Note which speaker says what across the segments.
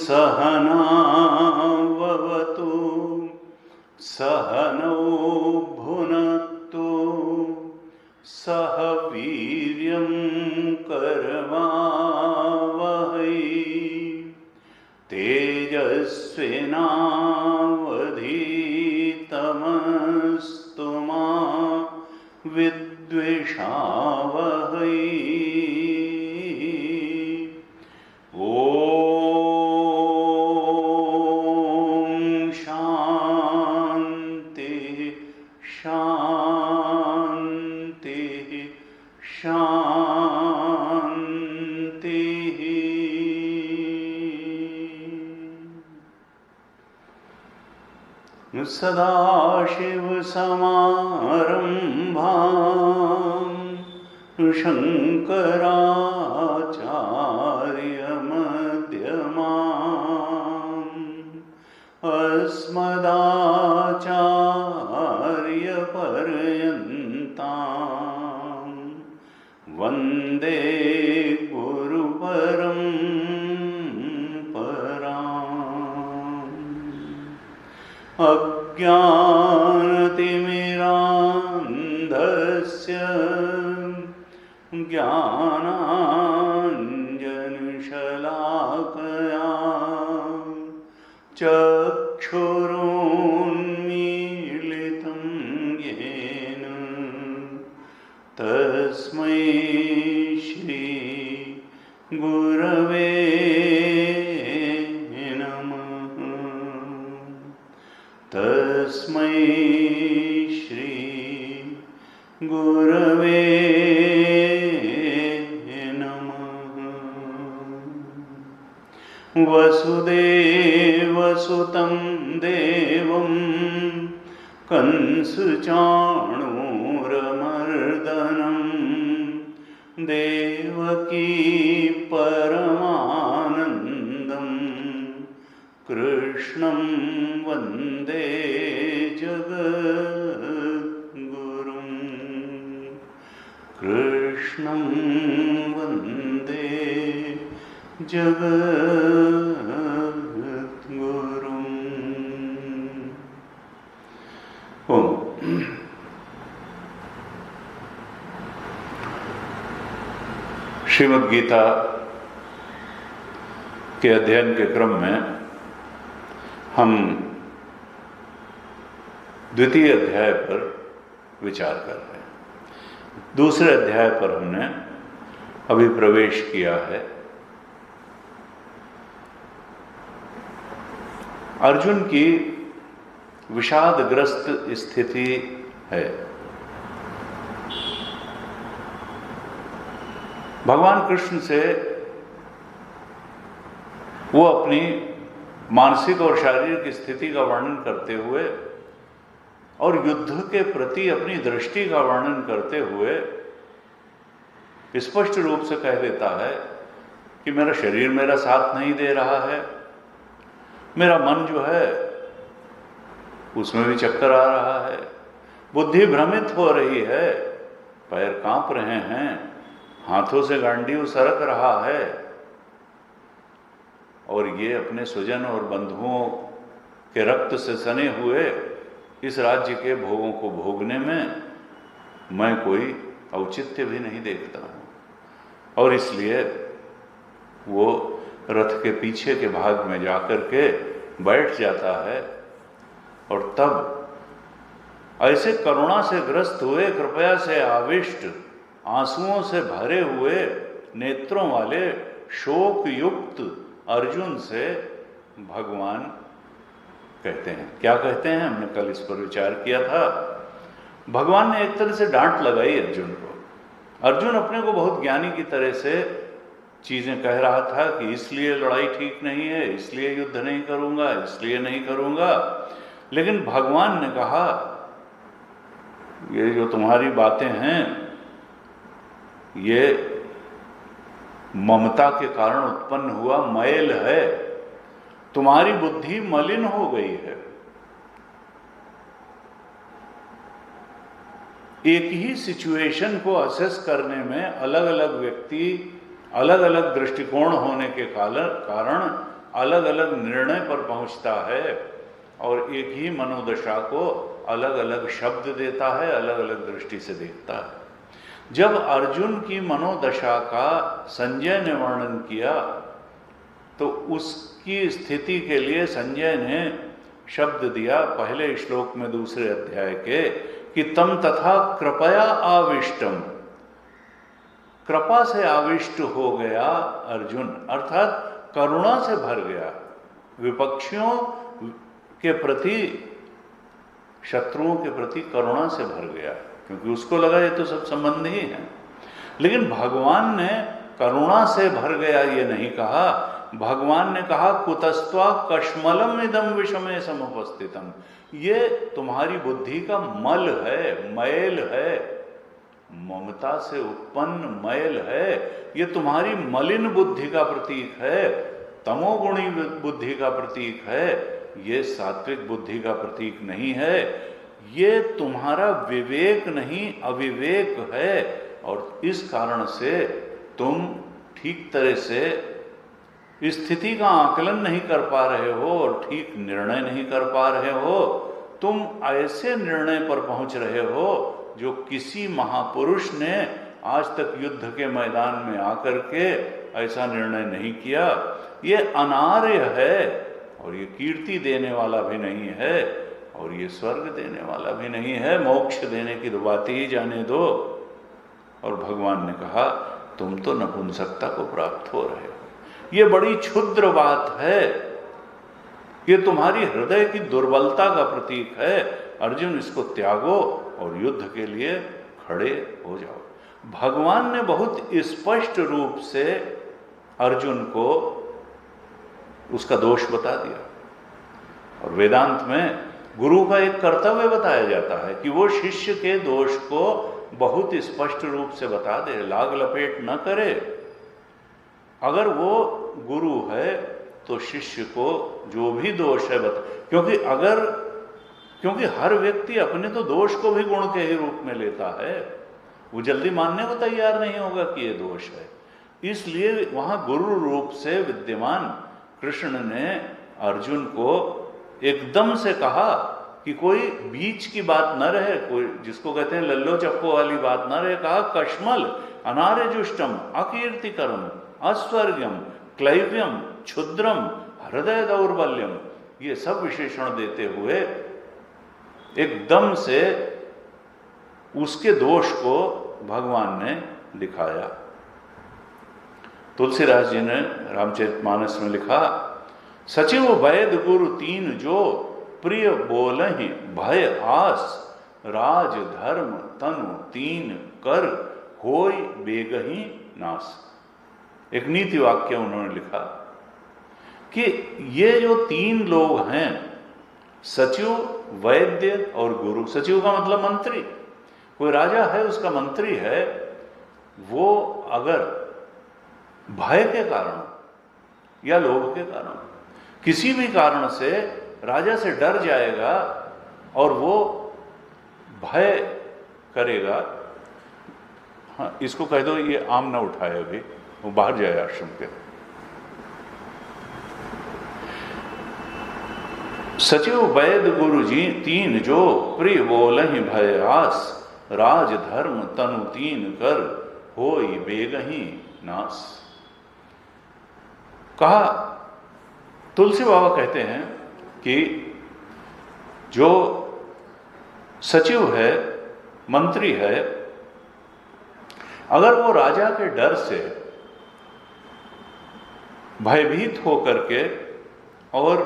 Speaker 1: सहनावतु सहनौ भुनक्तु सह वीर्यं करवावहै तेजस्विनावधीतमस्तु मा विद्विषावहै। सदाशिवसमारम्भां शङ्कराचार्यमध्यमाम् अस्मदाचार्यपर्यन्तां वन्दे गुरुपरम्पराम्। अज्ञानतिमिरान्धस्य ज्ञानाञ्जनशलाकया चक्षुरुन्मीलितं येन तस्मै श्री गुरवे तस्मै श्री गुरवे नमः। वसुदेवसुतं देवं कंसचाणूरमर्दनं देवकी परमानन्दं कृष्णं वन्दे जगद्गुरुं। कृष्णं वन्दे जगद्गुरुम्। ओम। श्रीमद् गीता के अध्ययन के क्रम में हम द्वितीय अध्याय पर विचार कर रहे हैं। दूसरे अध्याय पर हमने अभी प्रवेश किया है। अर्जुन की विषादग्रस्त स्थिति है। भगवान कृष्ण से वो अपनी मानसिक और शारीरिक स्थिति का वर्णन करते हुए और युद्ध के प्रति अपनी दृष्टि का वर्णन करते हुए स्पष्ट रूप से कह देता है कि मेरा शरीर मेरा साथ नहीं दे रहा है, मेरा मन जो है उसमें भी चक्कर आ रहा है, बुद्धि भ्रमित हो रही है, पैर कांप रहे हैं, हाथों से गांडीव सरक रहा है और ये अपने स्वजन और बंधुओं के रक्त से सने हुए इस राज्य के भोगों को भोगने में मैं कोई औचित्य भी नहीं देखता हूँ। और इसलिए वो रथ के पीछे के भाग में जाकर के बैठ जाता है और तब ऐसे करुणा से ग्रस्त हुए, कृपया से आविष्ट, आंसुओं से भरे हुए नेत्रों वाले शोक युक्त अर्जुन से भगवान कहते हैं, क्या कहते हैं, हमने कल इस पर विचार किया था। भगवान ने एक तरह से डांट लगाई अर्जुन को। अर्जुन अपने को बहुत ज्ञानी की तरह से चीजें कह रहा था कि इसलिए लड़ाई ठीक नहीं है, इसलिए युद्ध नहीं करूंगा, इसलिए नहीं करूंगा। लेकिन भगवान ने कहा ये जो तुम्हारी बातें हैं ये ममता के कारण उत्पन्न हुआ मैल है, तुम्हारी बुद्धि मलिन हो गई है। एक ही सिचुएशन को असेस करने में अलग अलग व्यक्ति अलग अलग दृष्टिकोण होने के कारण अलग अलग निर्णय पर पहुंचता है और एक ही मनोदशा को अलग अलग शब्द देता है, अलग अलग दृष्टि से देखता है। जब अर्जुन की मनोदशा का संजय ने वर्णन किया तो उसकी स्थिति के लिए संजय ने शब्द दिया पहले श्लोक में दूसरे अध्याय के कि तम तथा कृपया आविष्टम, कृपा से आविष्ट हो गया अर्जुन, अर्थात करुणा से भर गया, विपक्षियों के प्रति, शत्रुओं के प्रति करुणा से भर गया, क्योंकि उसको लगा ये तो सब संबंध ही है। लेकिन भगवान ने करुणा से भर गया ये नहीं कहा, भगवान ने कहा कुतस्त्वा कश्मलम इदम विषमे समुपस्थितम, ये तुम्हारी बुद्धि का मल है, मैल है, ममता से उत्पन्न मैल है, ये तुम्हारी मलिन बुद्धि का प्रतीक है, तमोगुणी बुद्धि का प्रतीक है, ये सात्विक बुद्धि का प्रतीक नहीं है, ये तुम्हारा विवेक नहीं अविवेक है। और इस कारण से तुम ठीक तरह से स्थिति का आकलन नहीं कर पा रहे हो और ठीक निर्णय नहीं कर पा रहे हो। तुम ऐसे निर्णय पर पहुंच रहे हो जो किसी महापुरुष ने आज तक युद्ध के मैदान में आकर के ऐसा निर्णय नहीं किया। ये अनार्य है और ये कीर्ति देने वाला भी नहीं है और ये स्वर्ग देने वाला भी नहीं है, मोक्ष देने की तो बात ही जाने दो। और भगवान ने कहा तुम तो नपुंसकता को प्राप्त हो रहे हो, ये बड़ी क्षुद्र बात है, ये तुम्हारी हृदय की दुर्बलता का प्रतीक है। अर्जुन इसको त्यागो और युद्ध के लिए खड़े हो जाओ। भगवान ने बहुत स्पष्ट रूप से अर्जुन को उसका दोष बता दिया। और वेदांत में गुरु का एक कर्तव्य बताया जाता है कि वो शिष्य के दोष को बहुत स्पष्ट रूप से बता दे, लाग लपेट न करे। अगर वो गुरु है तो शिष्य को जो भी दोष है बता, क्योंकि हर व्यक्ति अपने तो दोष को भी गुण के ही रूप में लेता है, वो जल्दी मानने को तैयार नहीं होगा कि ये दोष है। इसलिए वहां गुरु रूप से विद्यमान कृष्ण ने अर्जुन को एकदम से कहा कि कोई बीच की बात न रहे, कोई जिसको कहते हैं लल्लो चप्पो वाली बात न रहे। कहा कश्मल अनार्यजुष्टम अकीर्तिकरम अस्वर्ग्यम क्लैव्यम क्षुद्रम हृदय दौर्बल्यम, ये सब विशेषण देते हुए एकदम से उसके दोष को भगवान ने दिखाया। तुलसीदास जी ने रामचरितमानस में लिखा, सचिव वैद गुरु तीन जो प्रिय बोलहि भय आस, राज धर्म तनु तीन कर होय बेगहि नास। एक नीति वाक्य उन्होंने लिखा कि ये जो तीन लोग हैं, सचिव वैद्य और गुरु, सचिव का मतलब मंत्री, कोई राजा है उसका मंत्री है, वो अगर भय के कारण या लोभ के कारण किसी भी कारण से राजा से डर जाएगा और वो भय करेगा, हाँ इसको कह दो ये आम ना उठाए, अभी वो बाहर जाए आश्रम के। सचिव वैद गुरु जी तीन जो प्रिय बोलहि भय आस, राज धर्म तनु तीन कर होय बेगहि नास। कहा तुलसी बाबा कहते हैं कि जो सचिव है, मंत्री है, अगर वो राजा के डर से भयभीत होकर के और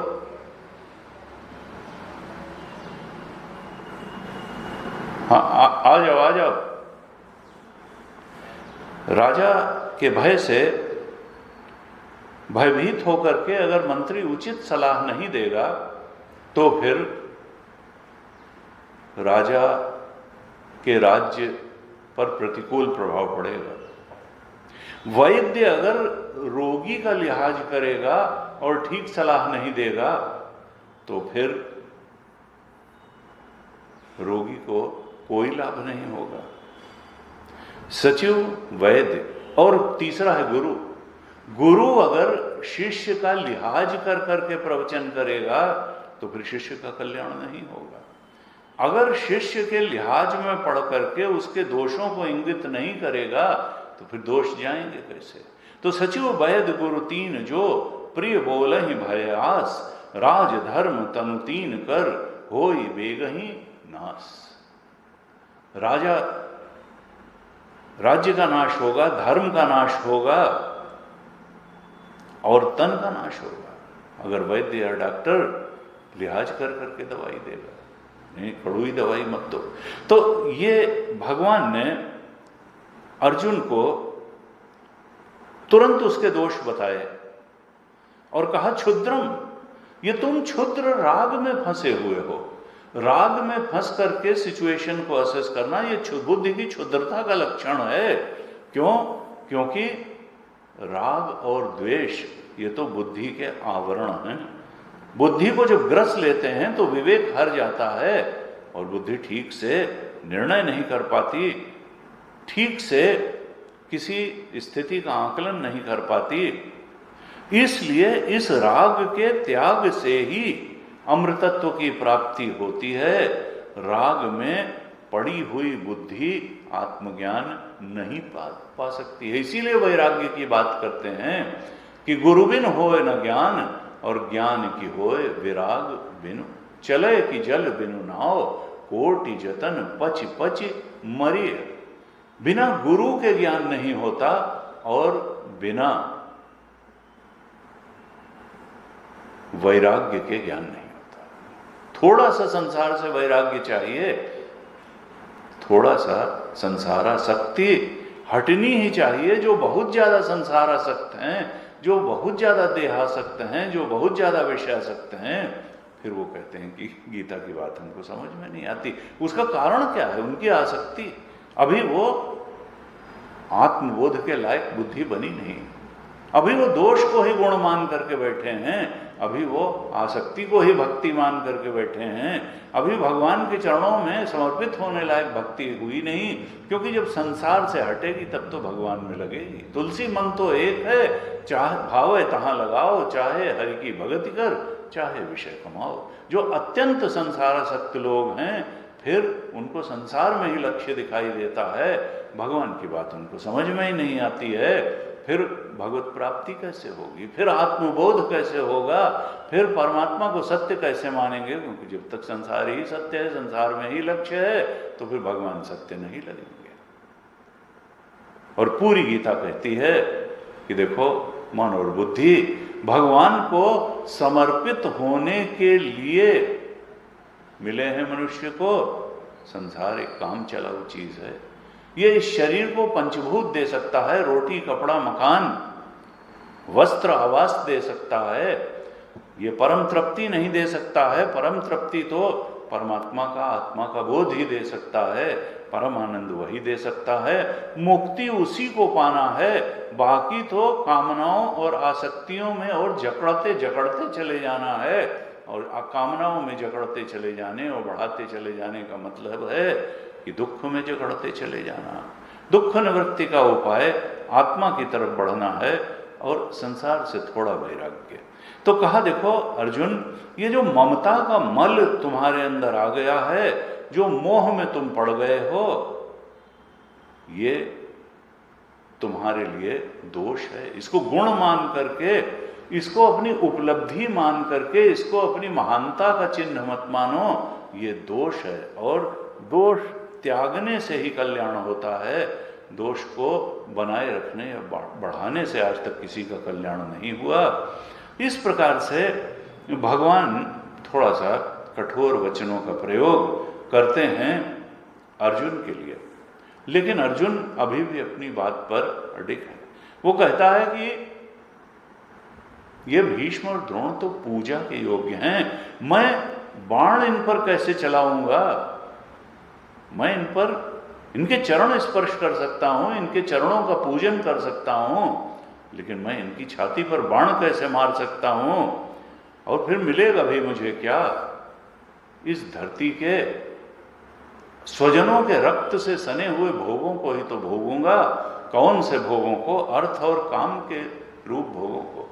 Speaker 1: हाँ, आ जाओ आ जाओ। राजा के भय से भयभीत होकर के अगर मंत्री उचित सलाह नहीं देगा तो फिर राजा के राज्य पर प्रतिकूल प्रभाव पड़ेगा। वैद्य अगर रोगी का लिहाज करेगा और ठीक सलाह नहीं देगा तो फिर रोगी को कोई लाभ नहीं होगा। सचिव, वैद्य, और तीसरा है गुरु। गुरु अगर शिष्य का लिहाज कर करके प्रवचन करेगा तो फिर शिष्य का कल्याण नहीं होगा। अगर शिष्य के लिहाज में पढ़ करके उसके दोषों को इंगित नहीं करेगा तो फिर दोष जाएंगे कैसे। तो सचिव, वैद्य, गुरु तीन जो प्रिय बोलहि भय आस, राज धर्म तनु तीन कर होई बेगहि नाश। राजा, राज्य का नाश होगा, धर्म का नाश होगा और तन का नाश होगा अगर वैद्य या डॉक्टर लिहाज कर करके दवाई देगा। नहीं, कड़वी दवाई मत दो। तो ये भगवान ने अर्जुन को तुरंत उसके दोष बताए और कहा क्षुद्रम, ये तुम क्षुद्र राग में फंसे हुए हो। राग में फंस करके सिचुएशन को असेस करना ये बुद्धि की क्षुद्रता का लक्षण है। क्यों? क्योंकि राग और द्वेष ये तो बुद्धि के आवरण हैं। बुद्धि को जब ग्रस लेते हैं तो विवेक हर जाता है और बुद्धि ठीक से निर्णय नहीं कर पाती, ठीक से किसी स्थिति का आकलन नहीं कर पाती। इसलिए इस राग के त्याग से ही अमृतत्व की प्राप्ति होती है। राग में पड़ी हुई बुद्धि आत्मज्ञान नहीं पा सकती है। इसीलिए वैराग्य की बात करते हैं कि गुरु बिन होए न ज्ञान और ज्ञान की होए विराग बिनु, चले कि जल बिनु नाव कोटि जतन पच पच मरिए। बिना गुरु के ज्ञान नहीं होता और बिना वैराग्य के ज्ञान नहीं होता। थोड़ा सा संसार से वैराग्य चाहिए, थोड़ा सा संसारासक्ति हटनी ही चाहिए। जो बहुत ज्यादा संसारासक्त हैं, जो बहुत ज्यादा देहासक्त हैं, जो बहुत ज्यादा विषयासक्त हैं, फिर वो कहते हैं कि गीता की बात हमको समझ में नहीं आती। उसका कारण क्या है? उनकी आसक्ति। अभी वो आत्मबोध के लायक बुद्धि बनी नहीं, अभी वो दोष को ही गुण मान करके बैठे हैं, अभी वो आसक्ति को ही भक्ति मान करके बैठे हैं, अभी भगवान के चरणों में समर्पित होने लायक भक्ति हुई नहीं। क्योंकि जब संसार से हटेगी तब तो भगवान में लगेगी। तुलसी मन तो एक है, चाहे भावे तहां लगाओ, चाहे हरि की भगति कर, चाहे विषय कमाओ। जो अत्यंत संसारासक्त लोग हैं फिर उनको संसार में ही लक्ष्य दिखाई देता है, भगवान की बात उनको समझ में ही नहीं आती है। फिर भगवत प्राप्ति कैसे होगी? फिर आत्मबोध कैसे होगा? फिर परमात्मा को सत्य कैसे मानेंगे? क्योंकि जब तक संसार ही सत्य है, संसार में ही लक्ष्य है, तो फिर भगवान सत्य नहीं लगेंगे। और पूरी गीता कहती है कि देखो, मन और बुद्धि भगवान को समर्पित होने के लिए मिले हैं मनुष्य को। संसार एक काम चलाऊ चीज है। ये इस शरीर को पंचभूत दे सकता है, रोटी, कपड़ा, मकान, वस्त्र, आवास दे सकता है। ये परम तृप्ति नहीं दे सकता है। परम तृप्ति तो परमात्मा का, आत्मा का बोध ही दे सकता है। परम आनंद वही दे सकता है। मुक्ति उसी को पाना है। बाकी तो कामनाओं और आसक्तियों में और जकड़ते जकड़ते चले जाना है। और कामनाओं में जकड़ते चले जाने और बढ़ाते चले जाने का मतलब है कि दुख में जकड़ते चले जाना। दुख निवृत्ति का उपाय आत्मा की तरफ बढ़ना है और संसार से थोड़ा वैराग्य। तो कहा, देखो अर्जुन, ये जो ममता का मल तुम्हारे अंदर आ गया है, जो मोह में तुम पड़ गए हो, ये तुम्हारे लिए दोष है। इसको गुण मान करके, इसको अपनी उपलब्धि मान करके, इसको अपनी महानता का चिन्ह मत मानो। ये दोष है और दोष त्यागने से ही कल्याण होता है। दोष को बनाए रखने या बढ़ाने से आज तक किसी का कल्याण नहीं हुआ। इस प्रकार से भगवान थोड़ा सा कठोर वचनों का प्रयोग करते हैं अर्जुन के लिए। लेकिन अर्जुन अभी भी अपनी बात पर अडिग है। वो कहता है कि ये भीष्म और द्रोण तो पूजा के योग्य हैं, मैं बाण इन पर कैसे चलाऊंगा? मैं इन पर इनके चरण स्पर्श कर सकता हूं, इनके चरणों का पूजन कर सकता हूं, लेकिन मैं इनकी छाती पर बाण कैसे मार सकता हूं? और फिर मिलेगा भी मुझे क्या? इस धरती के स्वजनों के रक्त से सने हुए भोगों को ही तो भोगूंगा। कौन से भोगों को? अर्थ और काम के रूप भोगों को।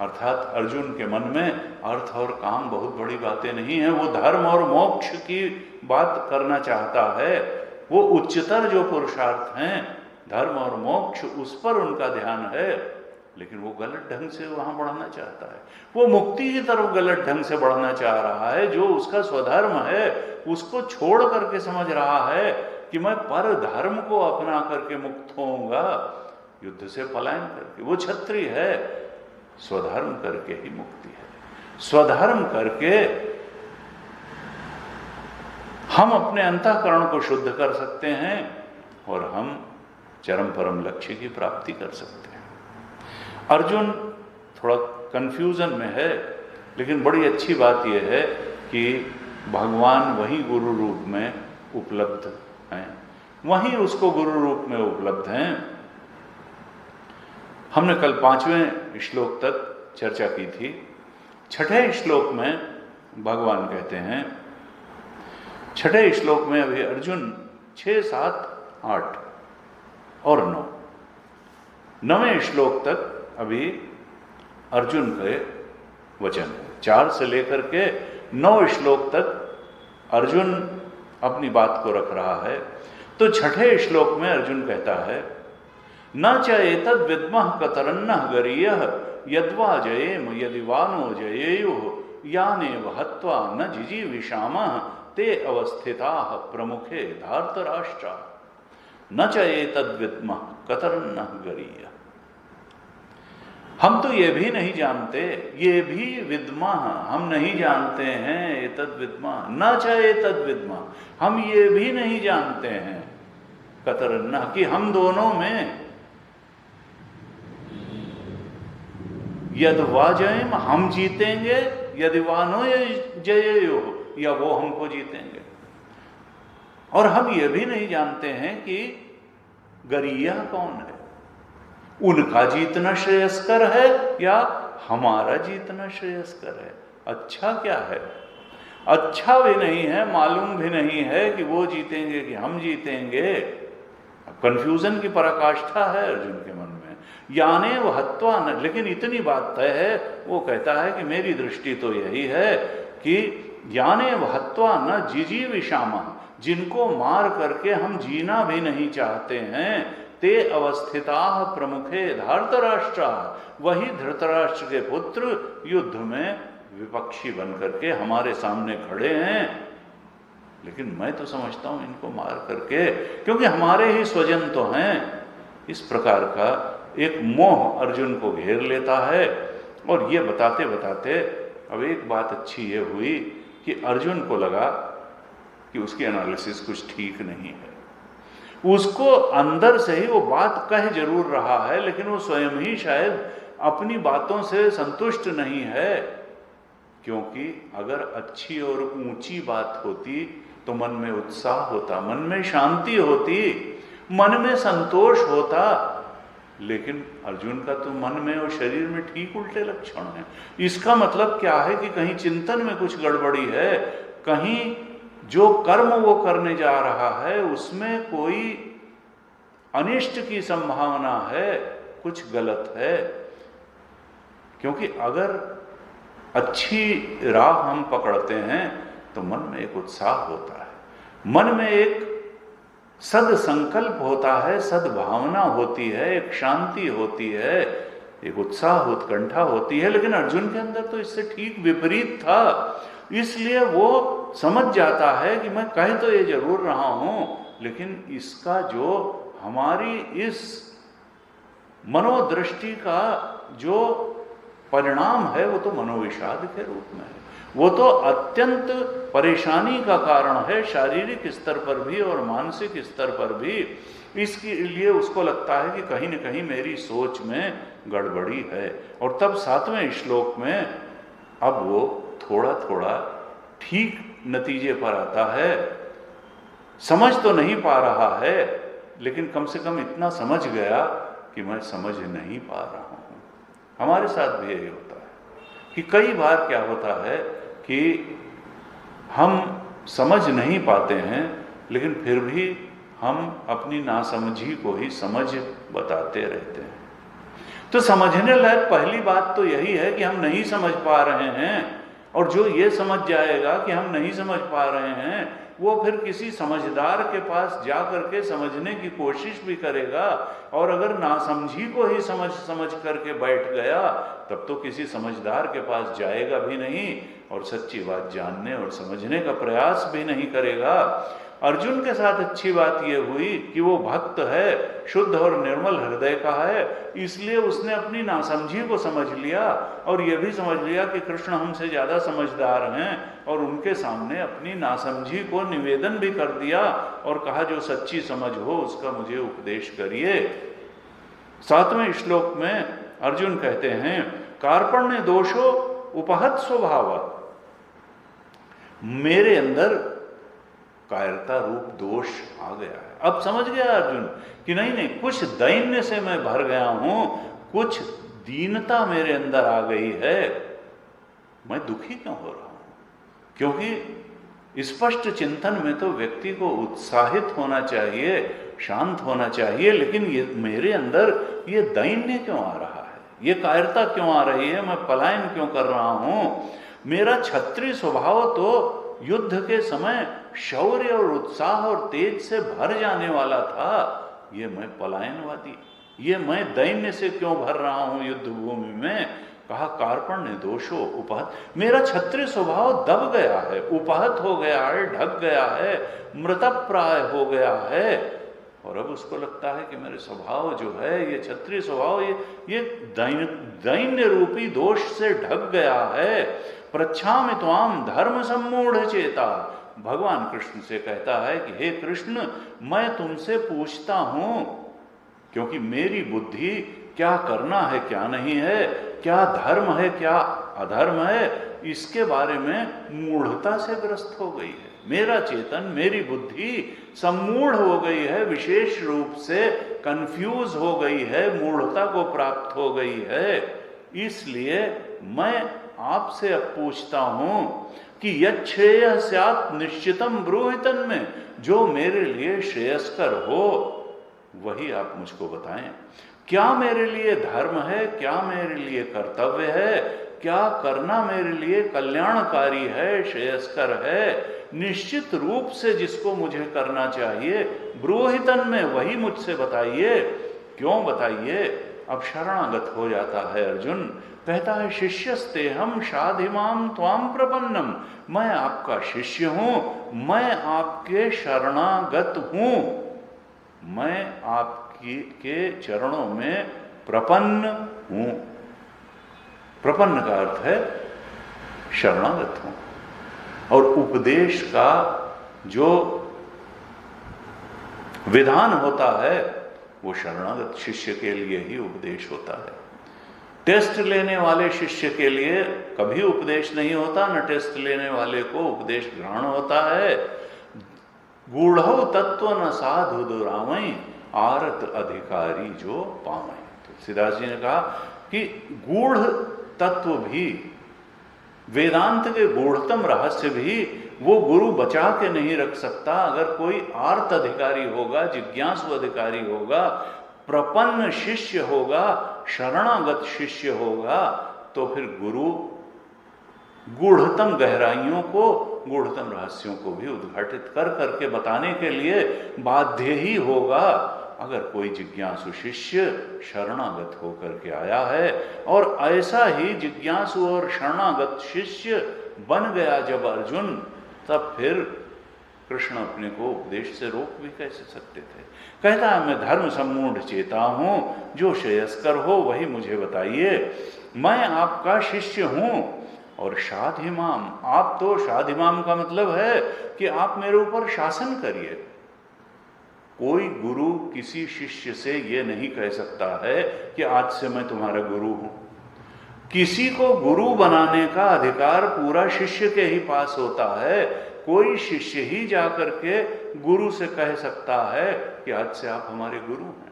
Speaker 1: अर्थात अर्जुन के मन में अर्थ और काम बहुत बड़ी बातें नहीं है। वो धर्म और मोक्ष की बात करना चाहता है। वो उच्चतर जो पुरुषार्थ हैं, धर्म और मोक्ष, उस पर उनका ध्यान है। लेकिन वो गलत ढंग से वहां बढ़ना चाहता है। वो मुक्ति की तरफ गलत ढंग से बढ़ना चाह रहा है। जो उसका स्वधर्म है उसको छोड़ करके समझ रहा है कि मैं पर धर्म को अपना करके मुक्त होऊंगा, युद्ध से पलायन करके। वो क्षत्रिय है, स्वधर्म करके ही मुक्ति है। स्वधर्म करके हम अपने अंतःकरण को शुद्ध कर सकते हैं और हम चरम परम लक्ष्य की प्राप्ति कर सकते हैं। अर्जुन थोड़ा कंफ्यूजन में है, लेकिन बड़ी अच्छी बात यह है कि भगवान वही गुरु रूप में उपलब्ध हैं, वहीं उसको गुरु रूप में उपलब्ध हैं। हमने कल 5वें श्लोक तक चर्चा की थी। 6ठे श्लोक में भगवान कहते हैं, 6ठे श्लोक में अभी अर्जुन 6, 7, 8 और 9, 9वें श्लोक तक अभी अर्जुन के वचन है। 4 से लेकर के 9 श्लोक तक अर्जुन अपनी बात को रख रहा है। तो 6ठे श्लोक में अर्जुन कहता है, न च एतद् विद्मः कतरन्नः गरीयः यद्वा जयेम यदि वानो जयेयुः यानेव हत्वा न जिजीविषामः ते अवस्थिताः प्रमुखे धार्तराष्ट्रा। न च एतद् विद्मः कतरन्नः गरीयः। हम तो ये भी नहीं जानते, ये भी विद्मः हम नहीं जानते हैं। एतद् विद्मः न च एतद् विद्मः, हम ये भी नहीं जानते हैं। कतरन्नः कि हम दोनों में यद वाजयम हम जीतेंगे, यदि वानो जयेयो या वो हमको जीतेंगे। और हम ये भी नहीं जानते हैं कि गरीया कौन है, उनका जीतना श्रेयस्कर है या हमारा जीतना श्रेयस्कर है। अच्छा क्या है? अच्छा भी नहीं है, मालूम भी नहीं है कि वो जीतेंगे कि हम जीतेंगे। कंफ्यूजन की पराकाष्ठा है अर्जुन के मन में। याने वह हत्वा न, लेकिन इतनी बात तय है, वो कहता है कि मेरी दृष्टि तो यही है कि याने वह हत्वा न जिजीविषामः, जिनको मार करके हम जीना भी नहीं चाहते हैं, ते अवस्थिताः प्रमुखे धार्तराष्ट्रा, वही धृतराष्ट्र के पुत्र युद्ध में विपक्षी बन करके हमारे सामने खड़े हैं। लेकिन मैं तो समझता हूं इनको मार करके, क्योंकि हमारे ही स्वजन तो हैं। इस प्रकार का एक मोह अर्जुन को घेर लेता है। और ये बताते बताते अब एक बात अच्छी ये हुई कि अर्जुन को लगा कि उसकी एनालिसिस कुछ ठीक नहीं है। उसको अंदर से ही वो बात कह जरूर रहा है, लेकिन वो स्वयं ही शायद अपनी बातों से संतुष्ट नहीं है। क्योंकि अगर अच्छी और ऊंची बात होती तो मन में उत्साह होता, मन में शांति होती, मन में संतोष होता। लेकिन अर्जुन का तो मन में और शरीर में ठीक उल्टे लक्षण हैं। इसका मतलब क्या है कि कहीं चिंतन में कुछ गड़बड़ी है, कहीं जो कर्म वो करने जा रहा है उसमें कोई अनिष्ट की संभावना है, कुछ गलत है। क्योंकि अगर अच्छी राह हम पकड़ते हैं तो मन में एक उत्साह होता है, मन में एक सद संकल्प होता है, सद्भावना होती है, एक शांति होती है, एक उत्साह उत्कंठा होती है। लेकिन अर्जुन के अंदर तो इससे ठीक विपरीत था। इसलिए वो समझ जाता है कि मैं कह तो ये जरूर रहा हूं, लेकिन इसका जो हमारी इस मनोदृष्टि का जो परिणाम है वो तो मनोविषाद के रूप में है। वो तो अत्यंत परेशानी का कारण है, शारीरिक स्तर पर भी और मानसिक स्तर पर भी। इसके लिए उसको लगता है कि कहीं न कहीं मेरी सोच में गड़बड़ी है। और तब 7वें श्लोक में अब वो थोड़ा थोड़ा ठीक नतीजे पर आता है। समझ तो नहीं पा रहा है, लेकिन कम से कम इतना समझ गया कि मैं समझ नहीं पा रहा हूं। हमारे साथ भी यही होता है कि कई बार क्या होता है कि हम समझ नहीं पाते हैं, लेकिन फिर भी हम अपनी नासमझी को ही समझ बताते रहते हैं। तो समझने लायक पहली बात तो यही है कि हम नहीं समझ पा रहे हैं, और जो ये समझ जाएगा कि हम नहीं समझ पा रहे हैं, वो फिर किसी समझदार के पास जा करके समझने की कोशिश भी करेगा। और अगर नासमझी को ही समझ करके बैठ गया, तब तो किसी समझदार के पास जाएगा भी नहीं और सच्ची बात जानने और समझने का प्रयास भी नहीं करेगा। अर्जुन के साथ अच्छी बात यह हुई कि वो भक्त है, शुद्ध और निर्मल हृदय का है, इसलिए उसने अपनी नासमझी को समझ लिया और यह भी समझ लिया कि कृष्ण हमसे ज़्यादा समझदार हैं, और उनके सामने अपनी नासमझी को निवेदन भी कर दिया और कहा जो सच्ची समझ हो उसका मुझे उपदेश करिए। 7वें श्लोक में अर्जुन कहते हैं, कार्पण्य दोषो उपहत स्वभाव, मेरे अंदर कायरता रूप दोष आ गया है। अब समझ गया अर्जुन कि नहीं, कुछ दैन्य से मैं भर गया हूं, कुछ दीनता मेरे अंदर आ गई है। मैं दुखी क्यों हो रहा हूं? क्योंकि स्पष्ट चिंतन में तो व्यक्ति को उत्साहित होना चाहिए, शांत होना चाहिए, लेकिन ये मेरे अंदर ये दैन्य क्यों आ रहा है, ये कायरता क्यों आ रही है, मैं पलायन क्यों कर रहा हूं? मेरा क्षत्रिय स्वभाव तो युद्ध के समय शौर्य और उत्साह और तेज से भर जाने वाला था, ये मैं पलायनवादी, ये मैं दैन्य से क्यों भर रहा हूं युद्ध भूमि में? कहा कार्पण्य दोषो उपहत, मेरा क्षत्रिय स्वभाव दब गया है, उपहत हो गया है, ढक गया है, मृतप्राय हो गया है। और अब उसको लगता है कि मेरे स्वभाव जो है, ये क्षत्रिय स्वभाव, ये दैन्य रूपी दोष से ढक गया है। प्रच्छामि त्वाम धर्म सम्मूढ़ चेता, भगवान कृष्ण से कहता है कि हे कृष्ण, मैं तुमसे पूछता हूं, क्योंकि मेरी बुद्धि क्या करना है क्या नहीं है, क्या धर्म है क्या अधर्म है, इसके बारे में मूढ़ता से ग्रस्त हो गई है। मेरा चेतन, मेरी बुद्धि सम्मूढ़ हो गई है, विशेष रूप से कंफ्यूज हो गई है, मूढ़ता को प्राप्त हो गई है। इसलिए मैं आपसे अब पूछता हूं कि यच्छ्रेयः स्यात् निश्चितम ब्रूहितन में, जो मेरे लिए श्रेयस्कर हो वही आप मुझको बताएं। क्या मेरे लिए धर्म है, क्या मेरे लिए कर्तव्य है, क्या करना मेरे लिए कल्याणकारी है, श्रेयस्कर है? निश्चित रूप से जिसको मुझे करना चाहिए ब्रूहितन में, वही मुझसे बताइए। क्यों बताइए? अब शरणागत हो जाता है अर्जुन, कहता है शिष्यस्ते हम शाधिमाम त्वाम प्रपन्नम, मैं आपका शिष्य हूं, मैं आपके शरणागत हूं, मैं आपके चरणों में प्रपन्न हूं। प्रपन्न का अर्थ है शरणागत हूं। और उपदेश का जो विधान होता है वो शरणागत शिष्य के लिए ही उपदेश होता है। टेस्ट लेने वाले शिष्य के लिए कभी उपदेश नहीं होता, न टेस्ट लेने वाले को उपदेश ग्रहण होता है। गूढ़ो तत्व न साधु दुरामय, आरत अधिकारी जो पावै। तुलसीदास जी ने कहा कि गूढ़ तत्व भी, वेदांत के गूढ़तम रहस्य भी वो गुरु बचा के नहीं रख सकता। अगर कोई आर्त अधिकारी होगा, जिज्ञासु अधिकारी होगा, प्रपन्न शिष्य होगा, शरणागत शिष्य होगा, तो फिर गुरु गूढ़तम गहराइयों को, गूढ़तम रहस्यों को भी उद्घाटित कर करके बताने के लिए बाध्य ही होगा। अगर कोई जिज्ञासु शिष्य शरणागत होकर के आया है, और ऐसा ही जिज्ञासु और शरणागत शिष्य बन गया जब अर्जुन, तब फिर कृष्ण अपने को उपदेश से रोक भी कैसे सकते थे? कहता है मैं धर्म सम्मूढ़ चेता हूं, जो श्रेयस्कर हो वही मुझे बताइए। मैं आपका शिष्य हूं, और शाधिमाम, आप तो शाधिमाम का मतलब है कि आप मेरे ऊपर शासन करिए। कोई गुरु किसी शिष्य से ये नहीं कह सकता है कि आज से मैं तुम्हारा गुरु हूं। किसी को गुरु बनाने का अधिकार पूरा शिष्य के ही पास होता है। कोई शिष्य ही जाकर के गुरु से कह सकता है कि आज से आप हमारे गुरु हैं,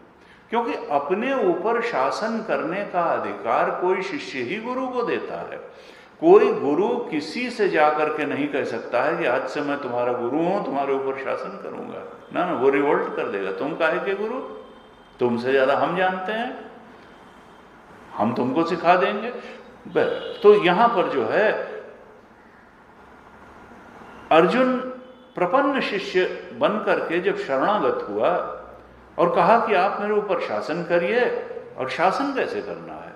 Speaker 1: क्योंकि अपने ऊपर शासन करने का अधिकार कोई शिष्य ही गुरु को देता है। कोई गुरु किसी से जाकर के नहीं कह सकता है कि आज से मैं तुम्हारा गुरु हूं, तुम्हारे ऊपर शासन करूंगा। ना ना, वो रिवोल्ट कर देगा। तुम काहे के गुरु? तुमसे ज्यादा हम जानते हैं, हम तुमको सिखा देंगे। तो यहां पर जो है अर्जुन प्रपन्न शिष्य बन करके जब शरणागत हुआ और कहा कि आप मेरे ऊपर शासन करिए, और शासन कैसे करना है?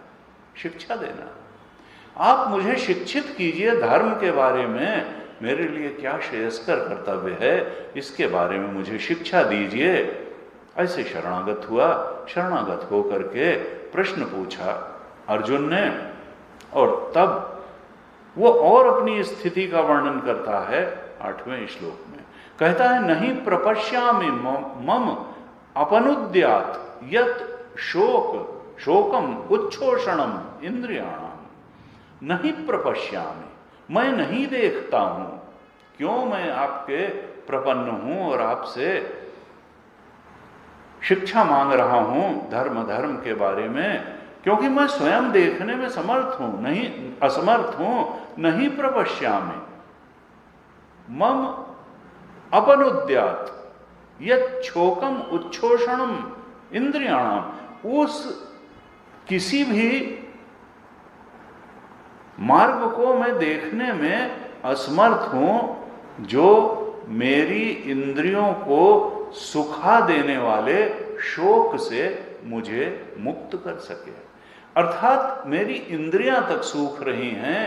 Speaker 1: शिक्षा देना। आप मुझे शिक्षित कीजिए धर्म के बारे में, मेरे लिए क्या श्रेयस्कर कर्तव्य है इसके बारे में मुझे शिक्षा दीजिए। ऐसे शरणागत हुआ। शरणागत होकर के प्रश्न पूछा अर्जुन ने, और तब वो और अपनी स्थिति का वर्णन करता है 8वें श्लोक में। कहता है, नहीं प्रपश्यामि मम अपनुद्यात यत शोकम उच्छोषणम इंद्रियाणाम। नहीं प्रपश्यामि, मैं नहीं देखता हूं। क्यों? मैं आपके प्रपन्न हूं और आपसे शिक्षा मांग रहा हूं धर्म के बारे में, क्योंकि मैं स्वयं देखने में समर्थ हूं, नहीं असमर्थ हूं। नहीं प्रपश्यामि मम अपनुद्यात यत् शोकम उच्छोषणम इंद्रियाणाम। उस किसी भी मार्ग को मैं देखने में असमर्थ हूं जो मेरी इंद्रियों को सुखा देने वाले शोक से मुझे मुक्त कर सके। अर्थात मेरी इंद्रियां तक सूख रही हैं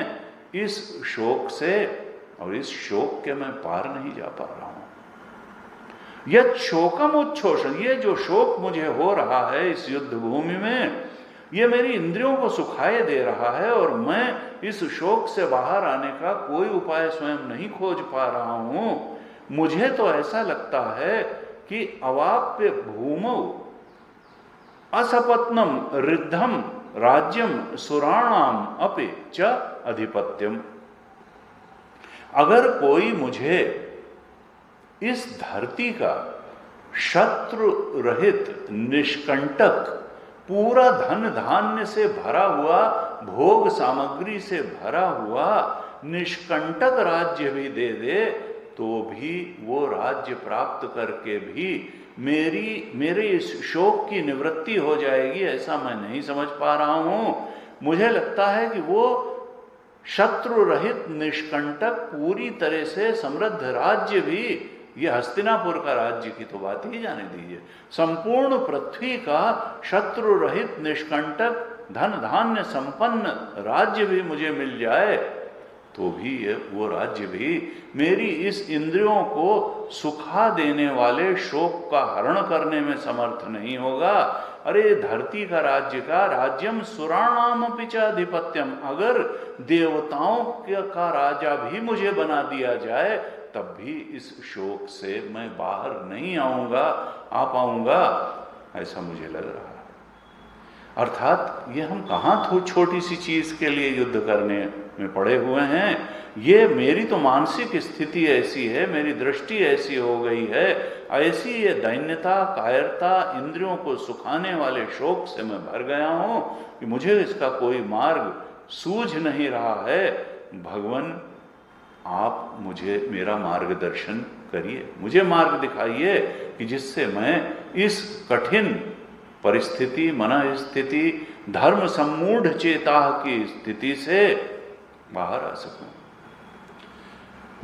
Speaker 1: इस शोक से, और इस शोक के मैं पार नहीं जा पा रहा हूं। यह शोकम उच्छोषण, ये जो शोक मुझे हो रहा है इस युद्ध भूमि में, ये मेरी इंद्रियों को सुखाए दे रहा है, और मैं इस शोक से बाहर आने का कोई उपाय स्वयं नहीं खोज पा रहा हूं। मुझे तो ऐसा लगता है कि अवाप्य भूमौ असपत्नम रिद्धम राज्यम सुराणाम अपि च अधिपत्यम। अगर कोई मुझे इस धरती का शत्रु रहित निष्कंटक, पूरा धन धान्य से भरा हुआ, भोग सामग्री से भरा हुआ निष्कंटक राज्य भी दे दे, तो भी वो राज्य प्राप्त करके भी मेरे इस शोक की निवृत्ति हो जाएगी, ऐसा मैं नहीं समझ पा रहा हूं। मुझे लगता है कि वो शत्रु रहित निष्कंटक पूरी तरह से समृद्ध राज्य भी, ये हस्तिनापुर का राज्य की तो बात ही जाने दीजिए, संपूर्ण पृथ्वी का शत्रु रहित निष्कंटक धन धान्य संपन्न राज्य भी मुझे मिल जाए, तो भी वो राज्य भी मेरी इस इंद्रियों को सुखा देने वाले शोक का हरण करने में समर्थ नहीं होगा। अरे धरती का राज्य का राज्यम सुराणाम अपि च अधिपत्यम, अगर देवताओं का राजा भी मुझे बना दिया जाए तब भी इस शोक से मैं बाहर नहीं आ पाऊंगा, ऐसा मुझे लग रहा है। अर्थात ये हम कहाँ छोटी सी चीज के लिए युद्ध करने में पड़े हुए हैं। ये मेरी तो मानसिक स्थिति ऐसी है, मेरी दृष्टि ऐसी हो गई है, ऐसी ये दैन्यता, कायरता, इंद्रियों को सुखाने वाले शोक से मैं भर गया हूं कि मुझे इसका कोई मार्ग सूझ नहीं रहा है। भगवान आप मुझे मेरा मार्गदर्शन करिए, मुझे मार्ग दिखाइए कि जिससे मैं इस कठिन परिस्थिति, मन स्थिति, धर्म सम्मूढ़ चेता की स्थिति से बाहर आ सकूं।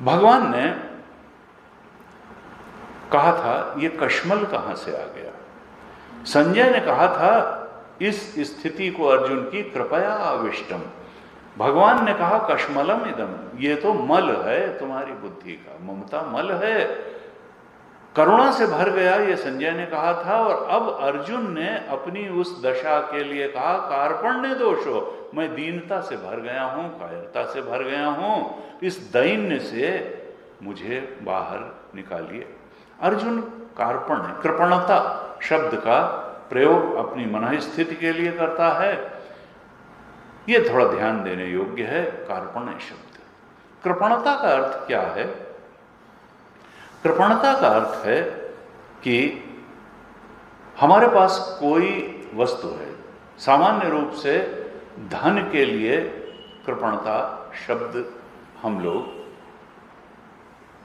Speaker 1: भगवान ने कहा था ये कश्मल कहां से आ गया। संजय ने कहा था इस स्थिति को अर्जुन की कृपया आविष्टम। भगवान ने कहा कश्मलम इदम, ये तो मल है तुम्हारी बुद्धि का, ममता मल है, करुणा से भर गया, ये संजय ने कहा था। और अब अर्जुन ने अपनी उस दशा के लिए कहा कार्पण्य दोषो, मैं दीनता से भर गया हूं, कायरता से भर गया हूं, इस दैन्य से मुझे बाहर निकालिए। अर्जुन कार्पण है, कृपणता शब्द का प्रयोग अपनी मन स्थिति के लिए करता है। यह थोड़ा ध्यान देने योग्य है। कार्पण शब्द, कृपणता का अर्थ क्या है? कृपणता का अर्थ है कि हमारे पास कोई वस्तु है, सामान्य रूप से धन के लिए कृपणता शब्द हम लोग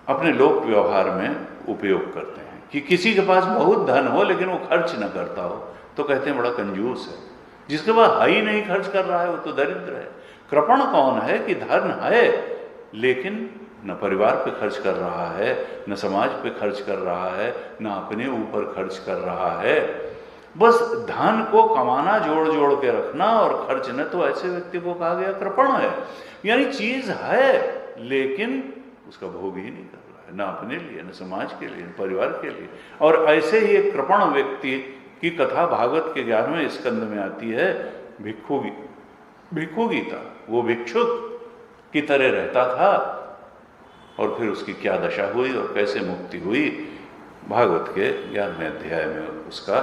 Speaker 1: अपने लोक व्यवहार में उपयोग करते हैं कि किसी के पास बहुत धन हो लेकिन वो खर्च न करता हो तो कहते हैं बड़ा कंजूस है। जिसके पास है ही नहीं खर्च कर रहा है वो तो दरिद्र है। कृपण कौन है कि धन है लेकिन न परिवार पे खर्च कर रहा है, न समाज पे खर्च कर रहा है, न अपने ऊपर खर्च कर रहा है। बस धन को कमाना, जोड़ जोड़ के रखना और खर्च न, तो ऐसे व्यक्ति को कहा गया कृपण है। यानी चीज है लेकिन उसका भोग ही नहीं कर रहा है, न अपने लिए, न समाज के लिए, न परिवार के लिए। और ऐसे ही एक कृपण व्यक्ति की कथा भागवत के 11वें स्कंद में आती है। भिक्षु गीता, वो भिक्षुक की तरह रहता था और फिर उसकी क्या दशा हुई और कैसे मुक्ति हुई, भागवत के 11वें अध्याय में उसका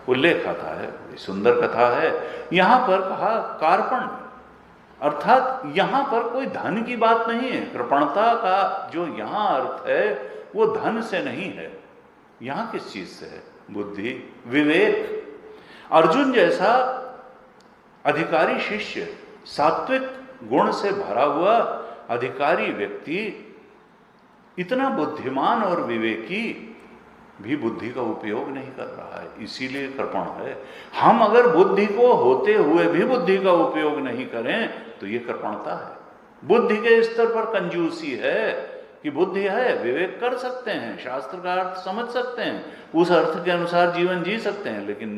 Speaker 1: उल्लेख आता है। बड़ी सुंदर कथा है। यहां पर कहा कार्पण, अर्थात यहां पर कोई धन की बात नहीं है। कृपणता का जो यहां अर्थ है वो धन से नहीं है। यहां किस चीज से है? बुद्धि, विवेक। अर्जुन जैसा अधिकारी शिष्य, सात्विक गुण से भरा हुआ अधिकारी व्यक्ति, इतना बुद्धिमान और विवेकी भी बुद्धि का उपयोग नहीं कर रहा है, इसीलिए कृपण है। हम अगर बुद्धि को होते हुए भी बुद्धि का उपयोग नहीं करें तो ये कृपणता है। बुद्धि के स्तर पर कंजूसी है कि बुद्धि है, विवेक कर सकते हैं, शास्त्र का अर्थ समझ सकते हैं, उस अर्थ के अनुसार जीवन जी सकते हैं, लेकिन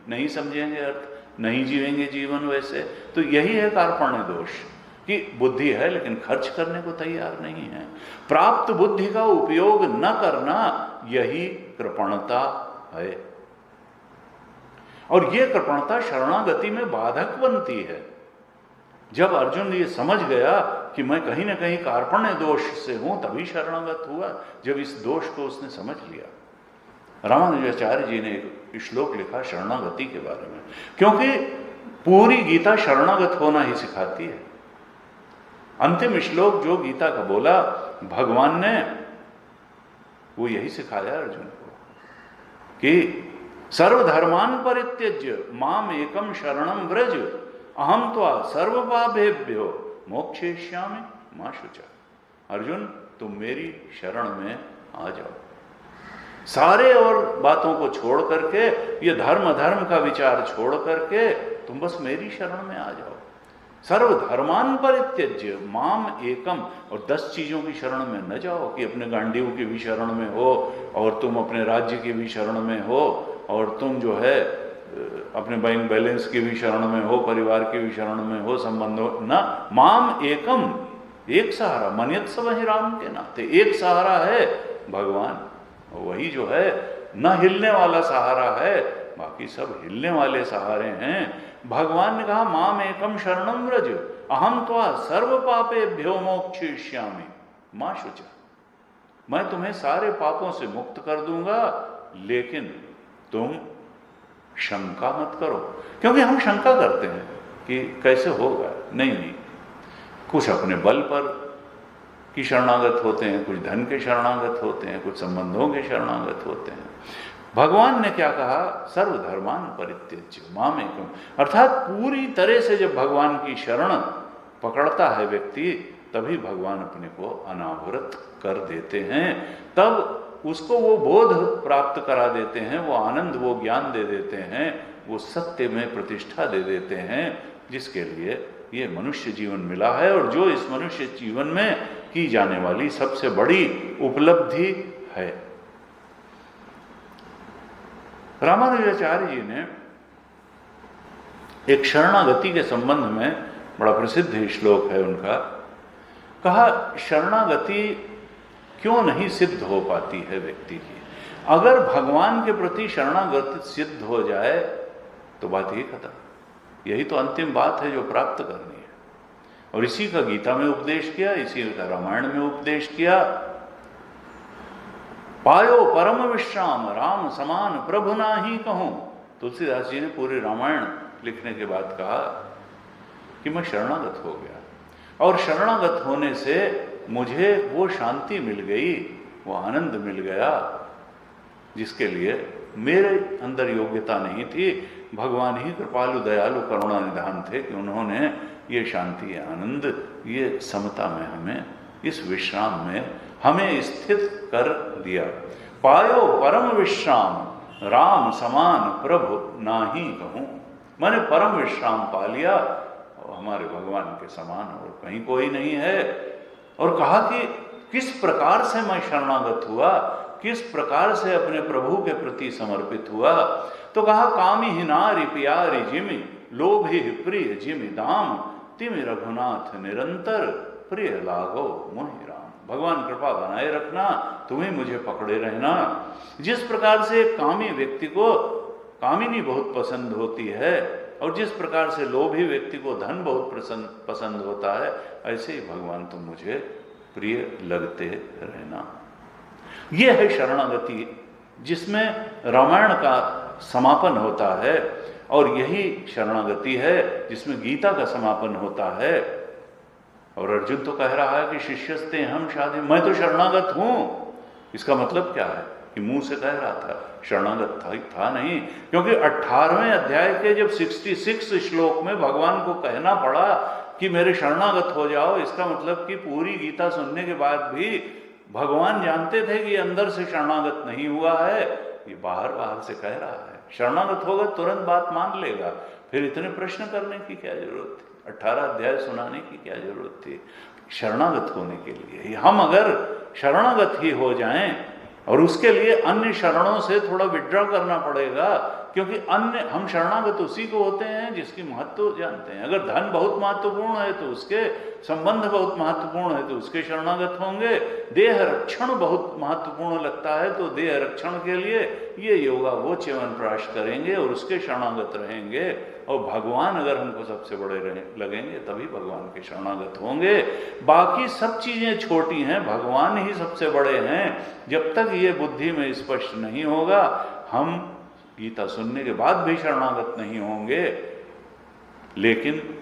Speaker 1: नहीं समझेंगे अर्थ, नहीं जीवेंगे जीवन वैसे। तो यही है कार्पण्य दोष कि बुद्धि है लेकिन खर्च करने को तैयार नहीं है। प्राप्त बुद्धि का उपयोग न करना, यही कृपणता है। और यह कृपणता शरणागति में बाधक बनती है। जब अर्जुन ये समझ गया कि मैं कहीं ना कहीं कार्पण्य दोष से हूं, तभी शरणागत हुआ, जब इस दोष को उसने समझ लिया। रामानुजाचार्य जी ने एक श्लोक लिखा शरणागति के बारे में, क्योंकि पूरी गीता शरणागत होना ही सिखाती है। अंतिम श्लोक जो गीता का बोला भगवान ने, वो यही सिखाया अर्जुन को कि सर्वधर्मान परित्यज्य माम एकम शरणम व्रज अहम त्वा सर्व पापेभ्यो मोक्षयिष्यामि मा शुचा। अर्जुन तुम मेरी शरण में आ जाओ, सारे और बातों को छोड़ करके, ये धर्म अधर्म का विचार छोड़ करके तुम बस मेरी शरण में आ जाओ। सर्वधर्मान परित्यज्य माम एकम, और 10 चीजों की शरण में न जाओ कि अपने गांडीव की भी शरण में हो और तुम अपने राज्य की भी शरण में हो और तुम जो है अपने बैंक बैलेंस की भी शरण में हो, परिवार की भी शरण में हो, संबंधों न। माम एकम, एक सहारा, मन्यत सब ही राम के नाते, एक सहारा है भगवान, वही जो है न हिलने वाला सहारा है, बाकी सब हिलने वाले सहारे हैं। भगवान ने कहा माम एकम शरणम व्रज अहम त्वा सर्व पापेभ्यो मोक्षयिष्यामि मा शुचा। मैं तुम्हें सारे पापों से मुक्त कर दूंगा, लेकिन तुम शंका मत करो। क्योंकि हम शंका करते हैं कि कैसे होगा, नहीं, कुछ अपने बल पर की शरणागत होते हैं, कुछ धन के शरणागत होते हैं, कुछ संबंधों के शरणागत होते हैं। भगवान ने क्या कहा? सर्वधर्मान परित्यज्य माम एकम, अर्थात पूरी तरह से जब भगवान की शरण पकड़ता है व्यक्ति, तभी भगवान अपने को अनावृत कर देते हैं, तब उसको वो बोध प्राप्त करा देते हैं, वो आनंद, वो ज्ञान दे देते हैं, वो सत्य में प्रतिष्ठा दे देते हैं, जिसके लिए ये मनुष्य जीवन मिला है और जो इस मनुष्य जीवन में की जाने वाली सबसे बड़ी उपलब्धि है। रामानुजाचार्य जी ने एक शरणागति के संबंध में बड़ा प्रसिद्ध श्लोक है उनका, कहा शरणागति क्यों नहीं सिद्ध हो पाती है व्यक्ति की? अगर भगवान के प्रति शरणागति सिद्ध हो जाए तो बात ही खत्म। यही तो अंतिम बात है जो प्राप्त करनी है। और इसी का गीता में उपदेश किया, इसी का रामायण में उपदेश किया। पायो परम विश्राम राम समान प्रभु नाही कहूं। तुलसीदास जी ने पूरे रामायण लिखने के बाद कहा कि मैं शरणागत हो गया, और शरणागत होने से मुझे वो शांति मिल गई, वो आनंद मिल गया जिसके लिए मेरे अंदर योग्यता नहीं थी। भगवान ही कृपालु दयालु करुणा निधान थे कि उन्होंने ये शांति, आनंद, ये समता में हमें, इस विश्राम में हमें स्थित कर दिया। पायो परम विश्राम राम समान प्रभु नाही कहूं। मैंने परम विश्राम पा लिया और हमारे भगवान के समान और कहीं कोई नहीं है। और कहा कि किस प्रकार से मैं शरणागत हुआ, किस प्रकार से अपने प्रभु के प्रति समर्पित हुआ। तो कहा कामी ही नारी प्यारी जिमि लोभी प्रिय जिमि दाम तिमि रघुनाथ निरंतर प्रिय लागो मोहि राम। भगवान कृपा बनाए रखना, तुम्हें मुझे पकड़े रहना। जिस प्रकार से कामी व्यक्ति को कामिनी बहुत पसंद होती है और जिस प्रकार से लोभी व्यक्ति को धन बहुत पसंद होता है, ऐसे ही भगवान तुम मुझे प्रिय लगते रहना। यह है शरणागति, जिसमें रामायण का समापन होता है, और यही शरणागति है जिसमें गीता का समापन होता है। और अर्जुन तो कह रहा है कि शिष्यस्ते हम शादी, मैं तो शरणागत हूं। इसका मतलब क्या है कि मुंह से कह रहा था, शरणागत था नहीं। क्योंकि 18वें अध्याय के जब 66 श्लोक में भगवान को कहना पड़ा कि मेरे शरणागत हो जाओ, इसका मतलब कि पूरी गीता सुनने के बाद भी भगवान जानते थे कि अंदर से शरणागत नहीं हुआ है, ये बाहर से कह रहा है। शरणागत होगा तुरंत बात मान लेगा, फिर इतने प्रश्न करने की क्या जरूरत थी, 18 अध्याय सुनाने की क्या जरूरत थी। शरणागत होने के लिए हम अगर शरणागत ही हो जाएं, और उसके लिए अन्य शरणों से थोड़ा विड्रॉ करना पड़ेगा, क्योंकि अन्य हम शरणागत उसी को होते हैं जिसकी महत्व जानते हैं। अगर धन बहुत महत्वपूर्ण है तो उसके, संबंध बहुत महत्वपूर्ण है तो उसके शरणागत होंगे। देह रक्षण बहुत महत्वपूर्ण लगता है तो देह रक्षण के लिए ये योगा वो च्यवनप्राश करेंगे और उसके शरणागत रहेंगे। और भगवान अगर हमको सबसे बड़े लगेंगे तभी भगवान के शरणागत होंगे। बाकी सब चीजें छोटी हैं, भगवान ही सबसे बड़े हैं। जब तक ये बुद्धि में स्पष्ट नहीं होगा, हम गीता सुनने के बाद भी शरणागत नहीं होंगे। लेकिन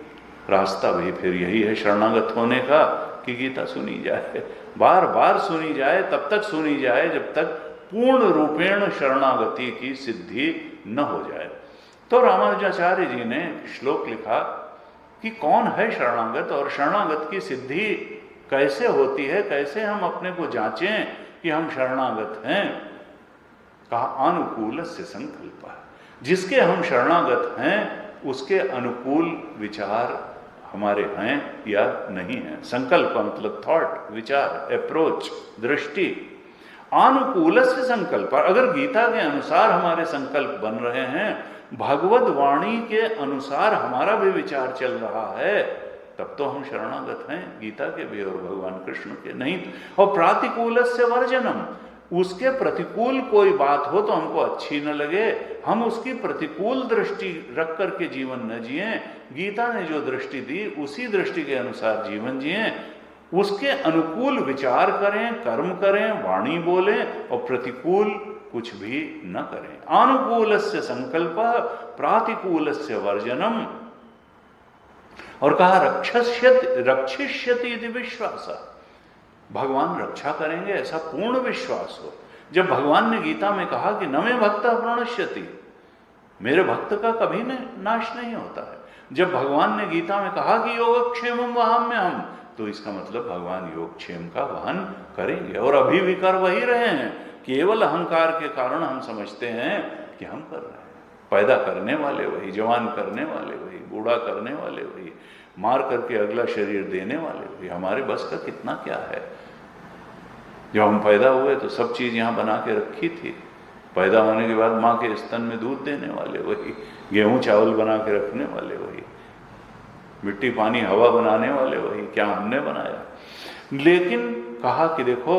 Speaker 1: रास्ता भी फिर यही है शरणागत होने का कि गीता सुनी जाए, बार बार सुनी जाए, तब तक सुनी जाए जब तक पूर्ण रूपेण शरणागति की सिद्धि न हो जाए। तो रामानुजाचार्य जी ने श्लोक लिखा कि कौन है शरणागत और शरणागत की सिद्धि कैसे होती है, कैसे हम अपने को जांचें कि हम शरणागत हैं। कहा अनुकूल से संकल्प, जिसके हम शरणागत हैं उसके अनुकूल विचार हमारे हैं या नहीं है। संकल्प मतलब थॉट, विचार, अप्रोच, दृष्टि। अनुकूल से संकल्प, अगर गीता के अनुसार हमारे संकल्प बन रहे हैं, भगवद वाणी के अनुसार हमारा भी विचार चल रहा है, तब तो हम शरणागत हैं गीता के भी और भगवान कृष्ण के। नहीं और प्रातिकूल से वर्जनम, उसके प्रतिकूल कोई बात हो तो हमको अच्छी न लगे, हम उसकी प्रतिकूल दृष्टि रख करके जीवन न जिए। गीता ने जो दृष्टि दी उसी दृष्टि के अनुसार जीवन जिए, उसके अनुकूल विचार करें, कर्म करें, वाणी बोलें और प्रतिकूल कुछ भी न करें। अनुकूल से संकल्प प्रातिकूल से वर्जनम। और कहा रक्षिष्यति इति विश्वास, भगवान रक्षा करेंगे ऐसा पूर्ण विश्वास हो। जब भगवान ने गीता में कहा कि न मे भक्त प्रणश्यति, मेरे भक्त का कभी नाश नहीं होता है। जब भगवान ने गीता में कहा कि योगक्षेमम वहाम्यहम्, तो इसका मतलब भगवान योगक्षेम का वहन करेंगे और अभी भी कर वही रहे हैं। केवल अहंकार के कारण हम समझते हैं कि हम कर रहे हैं। पैदा करने वाले वही, जवान करने वाले वही, बूढ़ा करने वाले वही, मार करके अगला शरीर देने वाले वही। हमारे बस का कितना क्या है। जब हम पैदा हुए तो सब चीज यहाँ बना के रखी थी। पैदा होने के बाद माँ के स्तन में दूध देने वाले वही, गेहूं चावल बना के रखने वाले वही, मिट्टी पानी हवा बनाने वाले वही। क्या हमने बनाया? लेकिन कहा कि देखो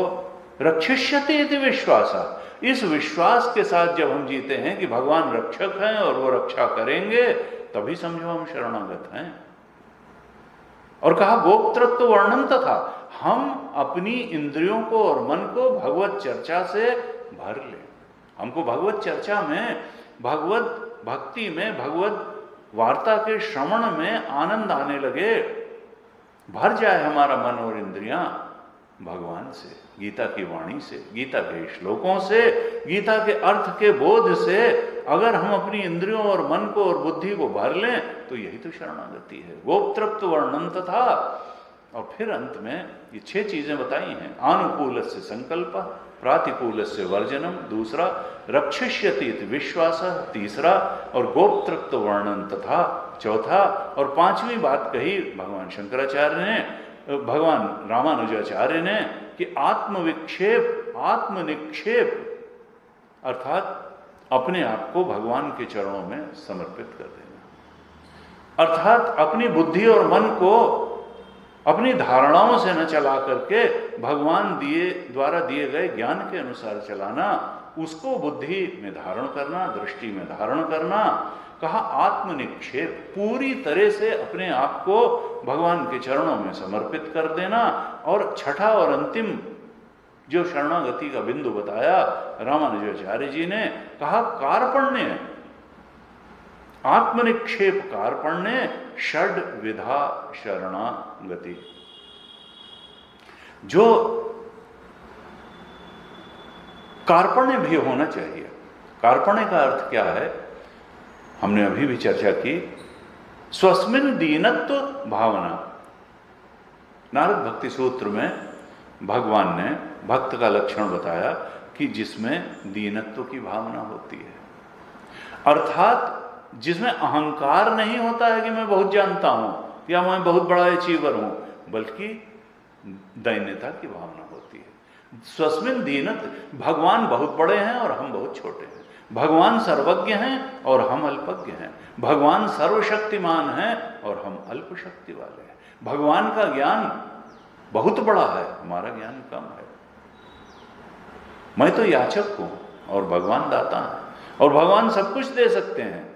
Speaker 1: रक्षिष्यति इति विश्वासा, इस विश्वास के साथ जब हम जीते हैं कि भगवान रक्षक हैं और वो रक्षा करेंगे, तभी समझो हम शरणागत हैं। और कहा गोप्तृत्व वर्णन तथा, हम अपनी इंद्रियों को और मन को भगवत चर्चा से भर लें। हमको भगवत चर्चा में, भगवत भक्ति में, भगवत वार्ता के श्रवण में आनंद आने लगे, भर जाए हमारा मन और इंद्रियां भगवान से, गीता की वाणी से, गीता के श्लोकों से, गीता के अर्थ के बोध से। अगर हम अपनी इंद्रियों और मन को और बुद्धि को भर लें तो यही तो शरणागति है। गोप्तृत्व वर्णन तथा, और फिर अंत में ये 6 चीजें बताई हैं। आनुकूलस्य संकल्प, प्रातिकूलस्य वर्जनम दूसरा, रक्षिष्यति इति विश्वासः तीसरा, और गोप्तृत्व वर्णन तथा चौथा, और 5वीं बात कही भगवान शंकराचार्य ने, भगवान रामानुजाचार्य ने, कि आत्मविक्षेप, आत्मनिक्षेप, अर्थात अपने आप को भगवान के चरणों में समर्पित कर देना। अर्थात अपनी बुद्धि और मन को अपनी धारणाओं से न चला करके भगवान द्वारा दिए गए ज्ञान के अनुसार चलाना, उसको बुद्धि में धारण करना, दृष्टि में धारण करना। कहा आत्मनिक्षेप, पूरी तरह से अपने आप को भगवान के चरणों में समर्पित कर देना। और छठा और अंतिम जो शरणागति का बिंदु बताया रामानुजाचार्य जी ने, कहा कार्पण्य, आत्मनिक्षेप कार्पण्य षड विधा शरणागति। जो कार्पण्य भी होना चाहिए। कार्पण्य का अर्थ क्या है, हमने अभी भी चर्चा की। स्वस्मिन दीनत्व भावना, नारद भक्ति सूत्र में भगवान ने भक्त का लक्षण बताया कि जिसमें दीनत्व की भावना होती है, अर्थात जिसमें अहंकार नहीं होता है कि मैं बहुत जानता हूं या मैं बहुत बड़ा अचीवर हूं, बल्कि दैन्यता की भावना होती है। स्वस्मिन दीनत्व, भगवान बहुत बड़े हैं और हम बहुत छोटे हैं, भगवान सर्वज्ञ हैं और हम अल्पज्ञ हैं, भगवान सर्वशक्तिमान हैं और हम अल्प शक्ति वाले हैं, भगवान का ज्ञान बहुत बड़ा है, हमारा ज्ञान कम है। मैं तो याचक हूं और भगवान दाता है, और भगवान सब कुछ दे सकते हैं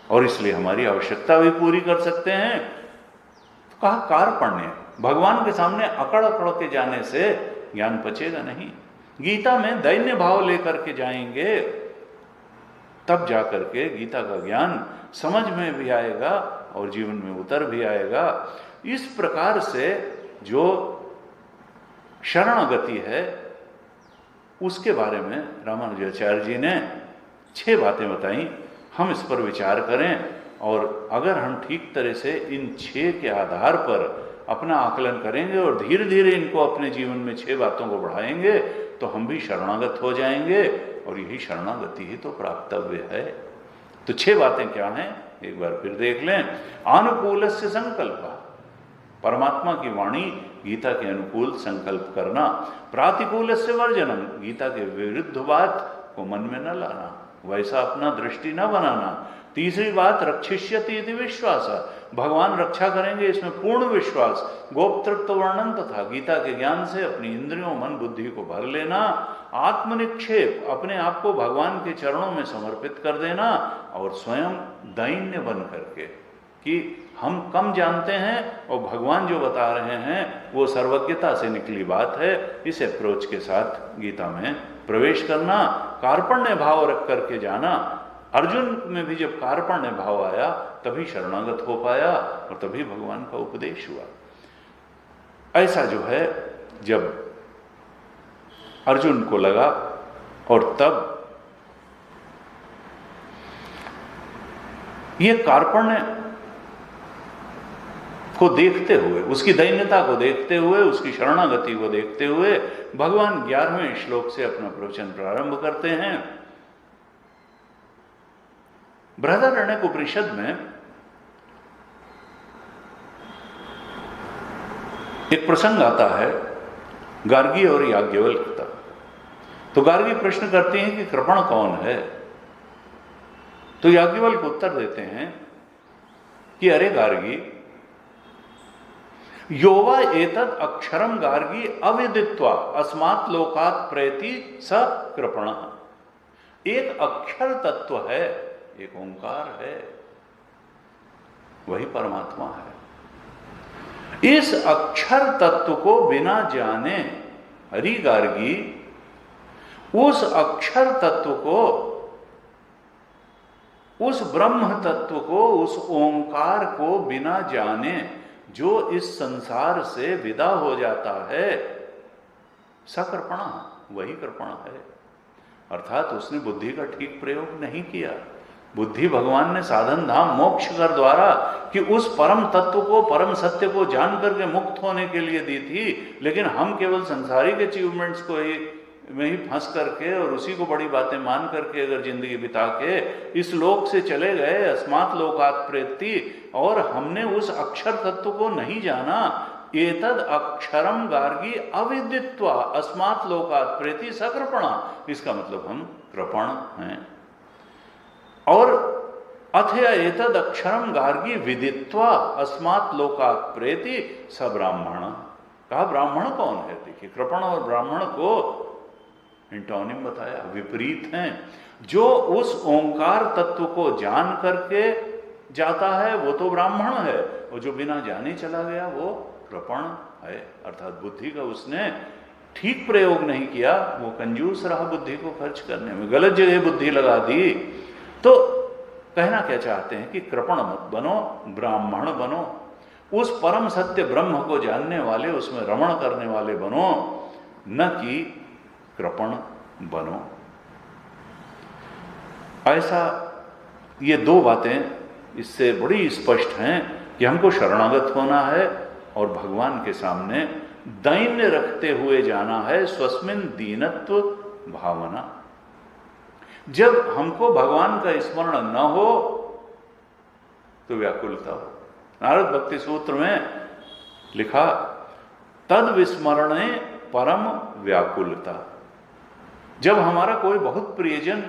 Speaker 1: और इसलिए हमारी आवश्यकता भी पूरी कर सकते हैं। तो कहा कार्पण्य, भगवान के सामने अकड़ अकड़ के जाने से ज्ञान पचेगा नहीं। गीता में दैन्य भाव लेकर के जाएंगे, तब जाकर के गीता का ज्ञान समझ में भी आएगा और जीवन में उतर भी आएगा। इस प्रकार से जो शरणागति है उसके बारे में रामानुजाचार्य जी ने 6 बातें बताई। हम इस पर विचार करें, और अगर हम ठीक तरह से इन 6 के आधार पर अपना आकलन करेंगे और धीरे धीरे इनको अपने जीवन में 6 बातों को बढ़ाएंगे तो हम भी शरणागत हो जाएंगे, और यही शरणागति ही तो प्राप्तव्य है। तो 6 बातें क्या हैं, एक बार फिर देख लें। आनुकूलस्य संकल्प, परमात्मा की वाणी गीता के अनुकूल संकल्प करना। प्रातिकूलस्य वर्जनम, गीता के विरुद्ध बात को मन में न लाना, वैसा अपना दृष्टि न बनाना। तीसरी बात रक्षिष्यति इति विश्वास, भगवान रक्षा करेंगे इसमें पूर्ण विश्वास। गोप्तृत्व वर्णन तथा, गीता के ज्ञान से अपनी इंद्रियों मन बुद्धि को भर लेना। आत्मनिक्षेप, अपने आप को भगवान के चरणों में समर्पित कर देना, और स्वयं दैन्य बन करके कि हम कम जानते हैं और भगवान जो बता रहे हैं वो सर्वज्ञता से निकली बात है। इस अप्रोच के साथ गीता में प्रवेश करना, कार्पण्य भाव रख करके जाना। अर्जुन में भी जब कार्पण्य भाव आया तभी शरणागत हो पाया और तभी भगवान का उपदेश हुआ। ऐसा जो है जब अर्जुन को लगा, और तब ये कार्पण्य को देखते हुए, उसकी दैन्यता को देखते हुए, उसकी शरणागति को देखते हुए भगवान 11वें श्लोक से अपना प्रवचन प्रारंभ करते हैं। बृहदारण्यक उपनिषद में एक प्रसंग आता है गार्गी और याज्ञवल्क्य का। तो गार्गी प्रश्न करते हैं कि कृपण कौन है? तो याज्ञवल्क्य उत्तर देते हैं कि अरे गार्गी, योवा एतद अक्षरम गार्गी अविदित्वा अस्मात् लोकात् प्रयति स कृपणः। एक अक्षर तत्व है एक ओंकार है, वही परमात्मा है। इस अक्षर तत्व को बिना जाने हरि गार्गी उस अक्षर तत्व को, उस ब्रह्म तत्व को, उस ओंकार को बिना जाने जो इस संसार से विदा हो जाता है, सकर्पणा, वही कृपणा है। अर्थात उसने बुद्धि का ठीक प्रयोग नहीं किया। बुद्धि भगवान ने साधन धाम मोक्ष कर द्वारा कि उस परम तत्व को, परम सत्य को जान करके मुक्त होने के लिए दी थी, लेकिन हम केवल संसारिक अचीवमेंट्स को ही में ही फंस करके और उसी को बड़ी बातें मान करके अगर जिंदगी बिता के इस लोक से चले गए, अस्मात् लोकात् प्रेति, और हमने उस अक्षर तत्व को नहीं जाना। एतद अक्षरम गार्गी अविदित्वा अस्मात् लोकात् प्रेति सकर्पणा, इसका मतलब हम कृपण हैं। और अथया एतद अक्षरम गार्गी विदित्वा अस्मात् लोकात् प्रेति स ब्राह्मण। कहा ब्राह्मण कौन है? देखिए, कृपण और ब्राह्मण को एंटोनिम बताया, विपरीत हैं। जो उस ओंकार तत्व को जान करके जाता है वो तो ब्राह्मण है, और जो बिना जाने चला गया वो कृपण है। अर्थात बुद्धि का उसने ठीक प्रयोग नहीं किया, वो कंजूस रहा बुद्धि को खर्च करने में, गलत जगह बुद्धि लगा दी। तो कहना क्या चाहते हैं कि कृपण मत बनो, ब्राह्मण बनो, उस परम सत्य ब्रह्म को जानने वाले, उसमें रमण करने वाले बनो, न कि कृपण बनो। ऐसा ये दो बातें इससे बड़ी स्पष्ट हैं कि हमको शरणागत होना है और भगवान के सामने दैन्य रखते हुए जाना है, स्वस्मिन दीनत्व भावना। जब हमको भगवान का स्मरण न हो तो व्याकुलता हो। नारद भक्ति सूत्र में लिखा, तद विस्मरणे परम व्याकुलता। जब हमारा कोई बहुत प्रियजन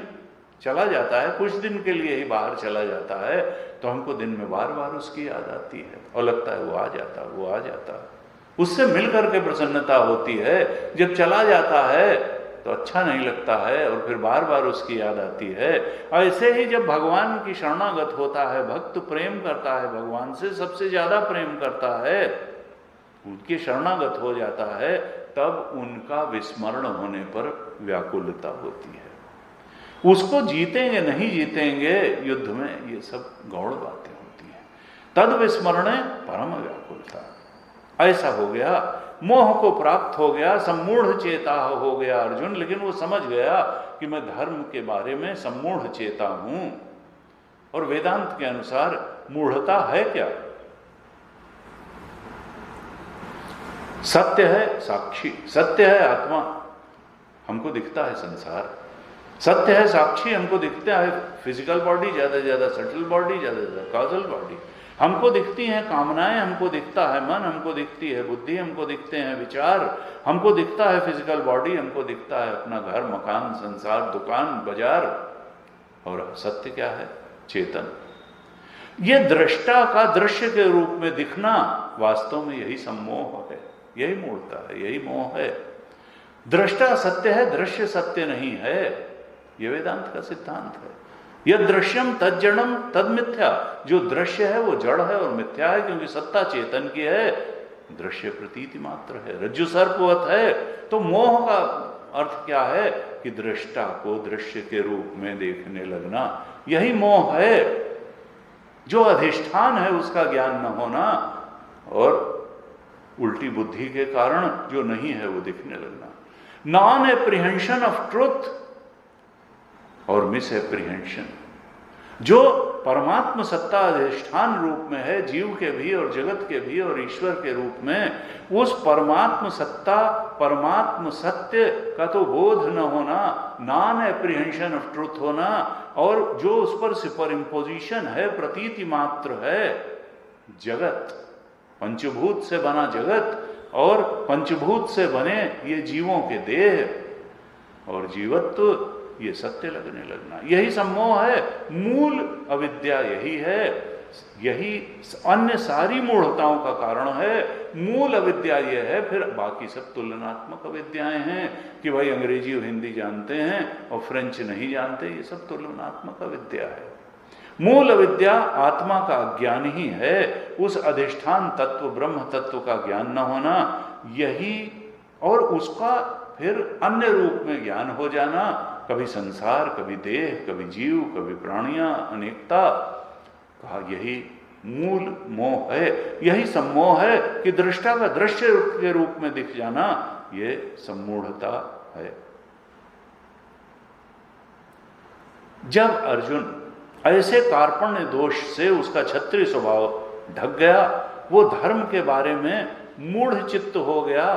Speaker 1: चला जाता है, कुछ दिन के लिए ही बाहर चला जाता है, तो हमको दिन में बार बार उसकी याद आती है और लगता है वो आ जाता, वो आ जाता, उससे मिलकर के प्रसन्नता होती है। जब चला जाता है तो अच्छा नहीं लगता है और फिर बार बार उसकी याद आती है। ऐसे ही जब भगवान की शरणागत होता है, भक्त प्रेम करता है, भगवान से सबसे ज्यादा प्रेम करता है, उनकी शरणागत हो जाता है, तब उनका विस्मरण होने पर व्याकुलता होती है। उसको जीतेंगे नहीं जीतेंगे युद्ध में, ये सब गौण बातें होती हैं। तद विस्मरणे परम व्याकुलता। ऐसा हो गया, मोह को प्राप्त हो गया, सम्मूढ़ चेता हो गया अर्जुन। लेकिन वो समझ गया कि मैं धर्म के बारे में सम्मूढ़ चेता हूं। और वेदांत के अनुसार मूढ़ता है क्या? सत्य है साक्षी, सत्य है आत्मा, हमको दिखता है संसार, सत्य है साक्षी, हमको दिखता है फिजिकल बॉडी, ज्यादा से ज्यादा सटल बॉडी, ज्यादा से ज्यादा कॉजल बॉडी, हमको दिखती हैं कामनाएं, हमको दिखता है मन, हमको दिखती है बुद्धि, हमको दिखते हैं विचार, हमको दिखता है फिजिकल बॉडी, हमको दिखता है अपना घर, मकान, संसार, दुकान, बाजार। और सत्य क्या है? चेतन। ये दृष्टा का दृश्य के रूप में दिखना वास्तव में यही सम्मोह है, यही मूर्ता है, यही मोह है। दृष्टा सत्य है, दृश्य सत्य नहीं है। यह वेदांत का सिद्धांत है। यह दृश्यम तज्जड़म तद मिथ्या। जो दृश्य है वो जड़ है और मिथ्या है, क्योंकि सत्ता चेतन की है, दृश्य प्रतीति मात्र है, रज्जु सर्पवत है। तो मोह का अर्थ क्या है कि दृष्टा को दृश्य के रूप में देखने लगना, यही मोह है। जो अधिष्ठान है उसका ज्ञान न होना और उल्टी बुद्धि के कारण जो नहीं है वो दिखने लगना। नॉन एप्रीहेंशन ऑफ ट्रुथ और मिस एप्रीहेंशन। जो परमात्म सत्ता अधिष्ठान रूप में है, जीव के भी और जगत के भी और ईश्वर के रूप में, उस परमात्म सत्ता, परमात्म सत्य का तो बोध न होना, नॉन एप्रीहेंशन ऑफ ट्रुथ होना, और जो उस पर सुपर इम्पोजिशन है, प्रतीति मात्र है, जगत, पंचभूत से बना जगत और पंचभूत से बने ये जीवों के देह और जीवत्व, ये सत्य लगने लगना, यही सम्मोह है। मूल अविद्या यही है, यही अन्य सारी मूढ़ताओं का कारण है। मूल अविद्या यह है, फिर बाकी सब तुलनात्मक अविद्याएं हैं कि भाई अंग्रेजी और हिंदी जानते हैं और फ्रेंच नहीं जानते, ये सब तुलनात्मक अविद्या है। मूल विद्या आत्मा का ज्ञान ही है, उस अधिष्ठान तत्व ब्रह्म तत्व का ज्ञान न होना यही, और उसका फिर अन्य रूप में ज्ञान हो जाना, कभी संसार, कभी देह, कभी जीव, कभी प्राणियां, अनेकता, कहा यही मूल मोह है, यही सम्मोह है कि दृष्टा का दृश्य के रूप में दिख जाना, ये सम्मूढ़ता है। जब अर्जुन ऐसे कार्पण्य दोष से उसका क्षत्रिय स्वभाव ढक गया, वो धर्म के बारे में मूढ़ चित्त हो गया,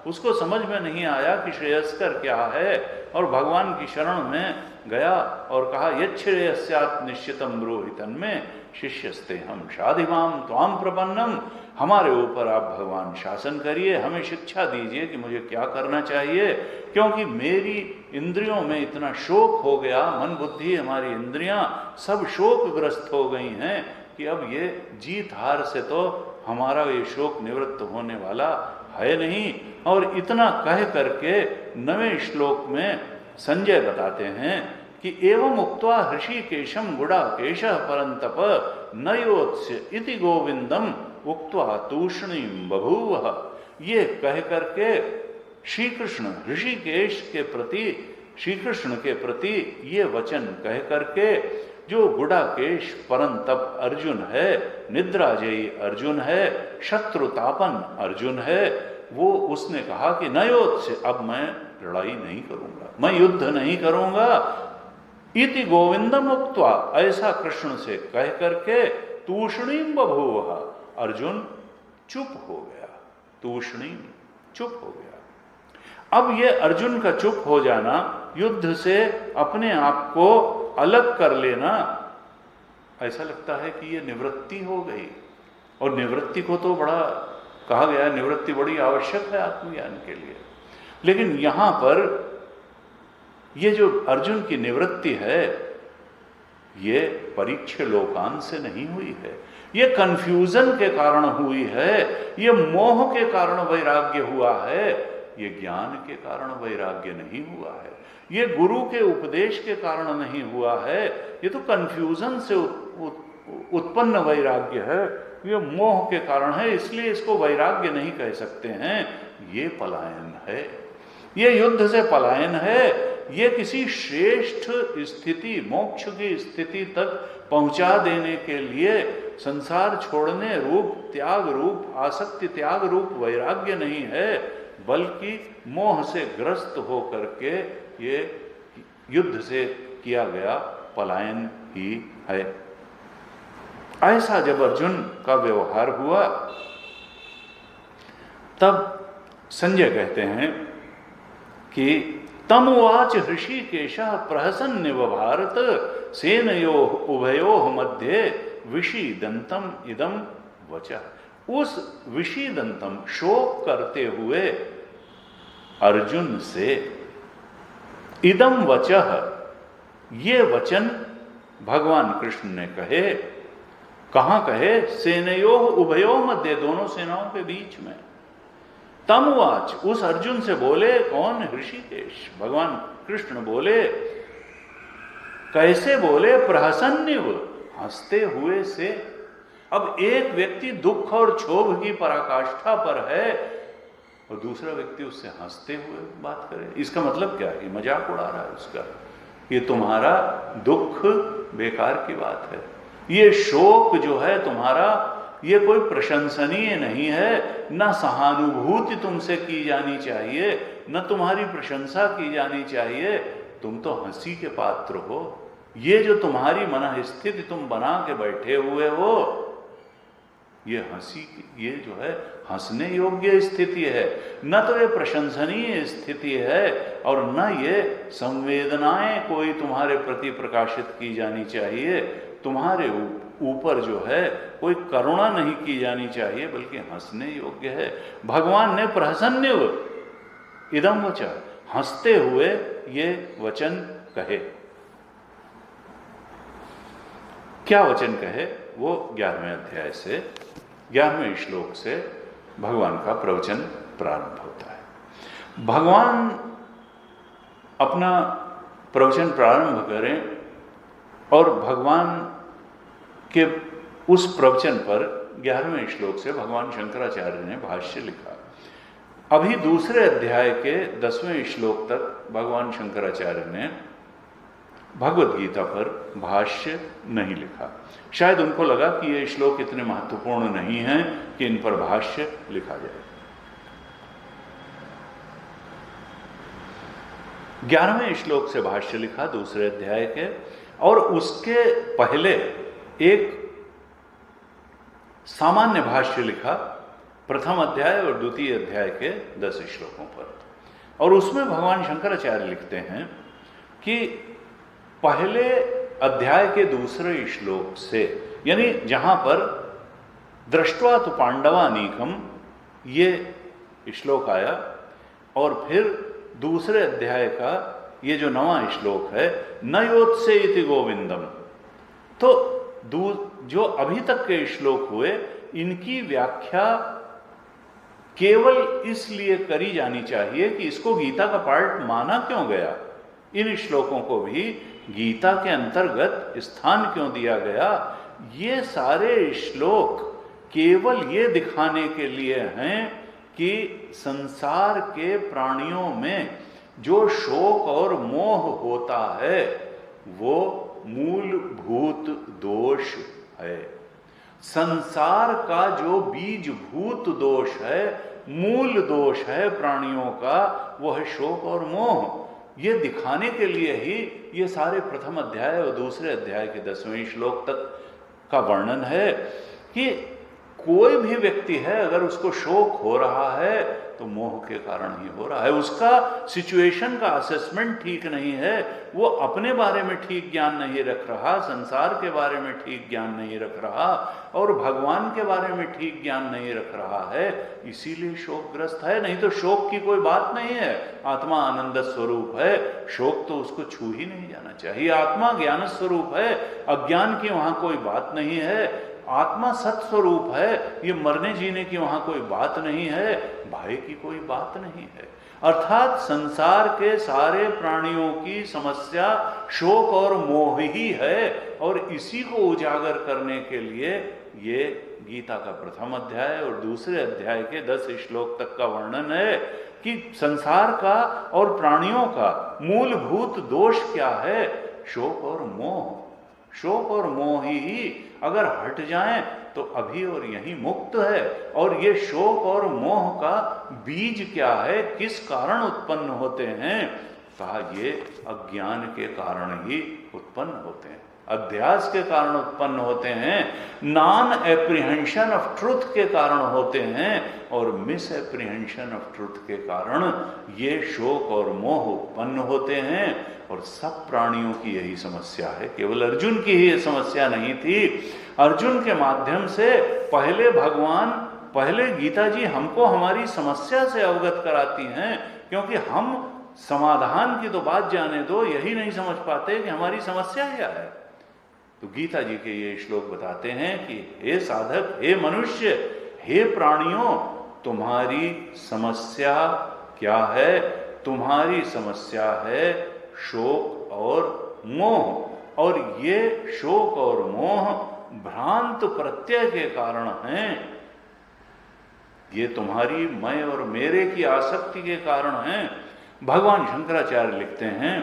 Speaker 1: उसको समझ में नहीं आया कि श्रेयस्कर क्या है, और भगवान की शरण में गया और कहा यच्छ्रेयस्यात् निश्चितम ब्रूहितन में शिष्यस्ते हम शाधिमाम त्वाम प्रपन्नम, हमारे ऊपर आप भगवान शासन करिए, हमें शिक्षा दीजिए कि मुझे क्या करना चाहिए, क्योंकि मेरी इंद्रियों में इतना शोक हो गया, मन बुद्धि हमारी इंद्रियां सब शोकग्रस्त हो गई हैं कि अब ये जीत हार से तो हमारा ये शोक निवृत्त होने वाला है नहीं। और इतना कह करके 9वें श्लोक में संजय बताते हैं कि एवं उक्त्वा हृषिकेशम गुडाकेशः परंतप नयोत्स्य इति गोविंदम उक्त्वा तूष्णीम बभूव। ये कह करके श्री कृष्ण ऋषिकेश के प्रति, श्री कृष्ण के प्रति ये वचन कह करके, जो गुडाकेश परंतप अर्जुन है, निद्राजयी अर्जुन है, शत्रुतापन अर्जुन है, वो उसने कहा कि नयोत्स्य, अब मैं लड़ाई नहीं करूंगा, मैं युद्ध नहीं करूंगा, इति गोविंदम उक्त्वा, ऐसा कृष्ण से कह करके तूष्णीम बभूव, अर्जुन चुप हो गया, तूष्णीम चुप हो गया। अब ये अर्जुन का चुप हो जाना, युद्ध से अपने आप को अलग कर लेना, ऐसा लगता है कि ये निवृत्ति हो गई, और निवृत्ति को तो बड़ा कहा गया है, निवृत्ति बड़ी आवश्यक है आत्मज्ञान के लिए। लेकिन यहां पर ये जो अर्जुन की निवृत्ति है, ये परीक्ष लोकान से नहीं हुई है, ये कंफ्यूजन के कारण हुई है, ये मोह के कारण वैराग्य हुआ है, ये ज्ञान के कारण वैराग्य नहीं हुआ है, ये गुरु के उपदेश के कारण नहीं हुआ है, ये तो कंफ्यूजन से उत्पन्न वैराग्य है, ये मोह के कारण है, इसलिए इसको वैराग्य नहीं कह सकते हैं। ये पलायन है, ये युद्ध से पलायन है, ये किसी श्रेष्ठ स्थिति, मोक्ष की स्थिति तक पहुंचा देने के लिए संसार छोड़ने रूप, त्याग रूप, आसक्ति त्याग रूप वैराग्य नहीं है, बल्कि मोह से ग्रस्त हो करके ये युद्ध से किया गया पलायन ही है। ऐसा जब अर्जुन का व्यवहार हुआ, तब संजय कहते हैं कि तमुवाच ऋषिकेशः प्रहसन्निव भारत सेनयोः उभयोः मध्ये विषीदंतम इदम वचः। उस विषीदंतम, शोक करते हुए अर्जुन से, इदम वचः, ये वचन भगवान कृष्ण ने कहे। कहां कहे? सेनयोः उभयोः मध्य, दोनों सेनाओं के बीच में। तमुवाच, उस अर्जुन से बोले, कौन? ऋषिकेश, भगवान कृष्ण बोले। कैसे बोले? प्रहसन्निव, हंसते हुए से। अब एक व्यक्ति दुख और क्षोभ की पराकाष्ठा पर है और दूसरा व्यक्ति उससे हंसते हुए बात करे, इसका मतलब क्या है? मजाक उड़ा रहा है उसका, ये तुम्हारा दुख बेकार की बात है, ये शोक जो है तुम्हारा, ये कोई प्रशंसनीय नहीं है, न सहानुभूति तुमसे की जानी चाहिए, न तुम्हारी प्रशंसा की जानी चाहिए, तुम तो हंसी के पात्र हो। ये जो तुम्हारी मन स्थिति तुम बना के बैठे हुए हो, ये हंसी, ये जो है हंसने योग्य स्थिति है, न तो ये प्रशंसनीय स्थिति है, और न ये संवेदनाएं कोई तुम्हारे प्रति प्रकाशित की जानी चाहिए, तुम्हारे ऊपर जो है कोई करुणा नहीं की जानी चाहिए, बल्कि हंसने योग्य है। भगवान ने प्रहसन्निव इदम वचः, हंसते हुए ये वचन कहे। क्या वचन कहे? वो 11वें अध्याय से 11वें श्लोक से भगवान का प्रवचन प्रारंभ होता है। भगवान अपना प्रवचन प्रारंभ करें और भगवान कि उस प्रवचन पर 11वें श्लोक से भगवान शंकराचार्य ने भाष्य लिखा। अभी दूसरे अध्याय के 10वें श्लोक तक भगवान शंकराचार्य ने भगवद गीता पर भाष्य नहीं लिखा। शायद उनको लगा कि ये श्लोक इतने महत्वपूर्ण नहीं हैं कि इन पर भाष्य लिखा जाए। 11वें श्लोक से भाष्य लिखा दूसरे अध्याय के, और उसके पहले एक सामान्य भाष्य लिखा प्रथम अध्याय और द्वितीय अध्याय के 10 श्लोकों पर। और उसमें भगवान शंकराचार्य लिखते हैं कि पहले अध्याय के दूसरे श्लोक से, यानी जहां पर दृष्ट्वा तु पांडवानीकम ये श्लोक आया, और फिर दूसरे अध्याय का ये जो 9वां श्लोक है, न योत्से इति गोविंदम, तो जो अभी तक के श्लोक हुए इनकी व्याख्या केवल इसलिए करी जानी चाहिए कि इसको गीता का पार्ट माना क्यों गया, इन श्लोकों को भी गीता के अंतर्गत स्थान क्यों दिया गया। ये सारे श्लोक केवल ये दिखाने के लिए हैं कि संसार के प्राणियों में जो शोक और मोह होता है वो मूलभूत दोष है। संसार का जो बीजभूत दोष है, मूल दोष है प्राणियों का, वो है शोक और मोह। ये दिखाने के लिए ही ये सारे प्रथम अध्याय और दूसरे अध्याय के 10वें श्लोक तक का वर्णन है कि कोई भी व्यक्ति है अगर उसको शोक हो रहा है तो मोह के कारण ही हो रहा है। उसका सिचुएशन का असेसमेंट ठीक नहीं है, वो अपने बारे में ठीक ज्ञान नहीं रख रहा, संसार के बारे में ठीक ज्ञान नहीं रख रहा और भगवान के बारे में ठीक ज्ञान नहीं रख रहा है, इसीलिए शोकग्रस्त है। नहीं तो शोक की कोई बात नहीं है, आत्मा आनंद स्वरूप है, शोक तो उसको छू ही नहीं जाना चाहिए। आत्मा ज्ञान स्वरूप है, अज्ञान की वहां कोई बात नहीं है। आत्मा सत्स्वरूप है, ये मरने जीने की वहां कोई बात नहीं है, भय की कोई बात नहीं है। अर्थात संसार के सारे प्राणियों की समस्या शोक और मोह ही है, और इसी को उजागर करने के लिए ये गीता का प्रथम अध्याय और दूसरे अध्याय के 10 श्लोक तक का वर्णन है कि संसार का और प्राणियों का मूलभूत दोष क्या है, शोक और मोह। शोक और मोह ही अगर हट जाएं तो अभी और यहीं मुक्त है। और ये शोक और मोह का बीज क्या है, किस कारण उत्पन्न होते हैं, कहा ये अज्ञान के कारण ही उत्पन्न होते हैं, अध्यास के कारण उत्पन्न होते हैं, नॉन एप्रीहेंशन ऑफ ट्रुथ के कारण होते हैं, और मिस एप्रीहेंशन ऑफ ट्रुथ के कारण ये शोक और मोह उत्पन्न होते हैं। और सब प्राणियों की यही समस्या है, केवल अर्जुन की ही समस्या नहीं थी। अर्जुन के माध्यम से पहले गीता जी हमको हमारी समस्या से अवगत कराती हैं, क्योंकि हम समाधान की तो बात जाने दो, यही नहीं समझ पाते कि हमारी समस्या क्या है। तो गीता जी के ये श्लोक बताते हैं कि हे साधक, हे मनुष्य, हे प्राणियों, तुम्हारी समस्या क्या है? तुम्हारी समस्या है शोक और मोह, और ये शोक और मोह भ्रांत प्रत्यय के कारण हैं। ये तुम्हारी मैं और मेरे की आसक्ति के कारण हैं। भगवान शंकराचार्य लिखते हैं,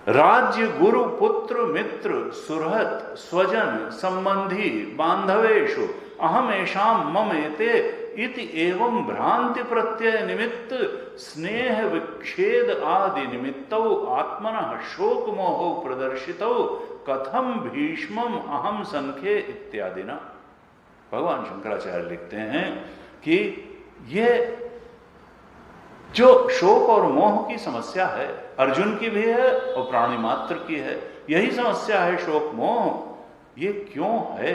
Speaker 1: राज्य गुरु पुत्र मित्र सुहृद स्वजन संबंधी बांधवेशु अहमेशाम ममेते इति एवं भ्रांति प्रत्यय निमित्त स्नेह विच्छेद आदि निमित्तौ आत्मनः शोक मोहो प्रदर्शितौ कथम भीष्मम अहम संख्ये इत्यादि ना। भगवान शंकराचार्य लिखते हैं कि ये जो शोक और मोह की समस्या है, अर्जुन की भी है और प्राणी मात्र की है, यही समस्या है शोक मोह। ये क्यों है?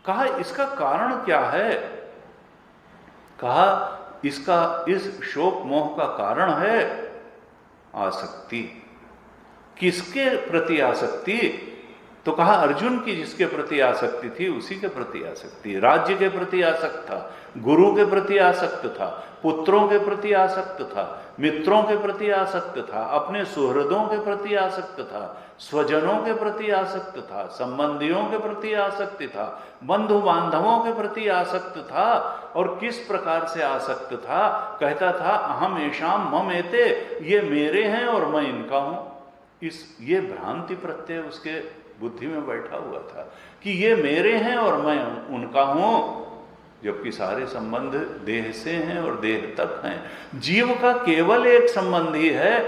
Speaker 1: कहा इसका कारण क्या है? कहा इस शोक मोह का कारण है आसक्ति। किसके प्रति आसक्ति? तो तो कहा अर्जुन की जिसके प्रति आसक्ति थी उसी के प्रति आसक्ति, राज्य के प्रति आसक्त था, गुरु के प्रति आसक्त था, पुत्रों के प्रति आसक्त था, मित्रों के प्रति आसक्त था, अपने सुहृदों के प्रति आसक्त था, स्वजनों के प्रति आसक्त था, संबंधियों के प्रति आसक्त था, बंधु बांधवों के प्रति आसक्त था। और किस प्रकार से आसक्त था? कहता था अहम येषाम मम एते, ये मेरे हैं और मैं इनका हूं। ये भ्रांति प्रत्यय उसके बुद्धि में बैठा हुआ था कि ये मेरे हैं और मैं उनका हूं, जबकि सारे संबंध देह से हैं और देह तक हैं। जीव का केवल एक संबंधी है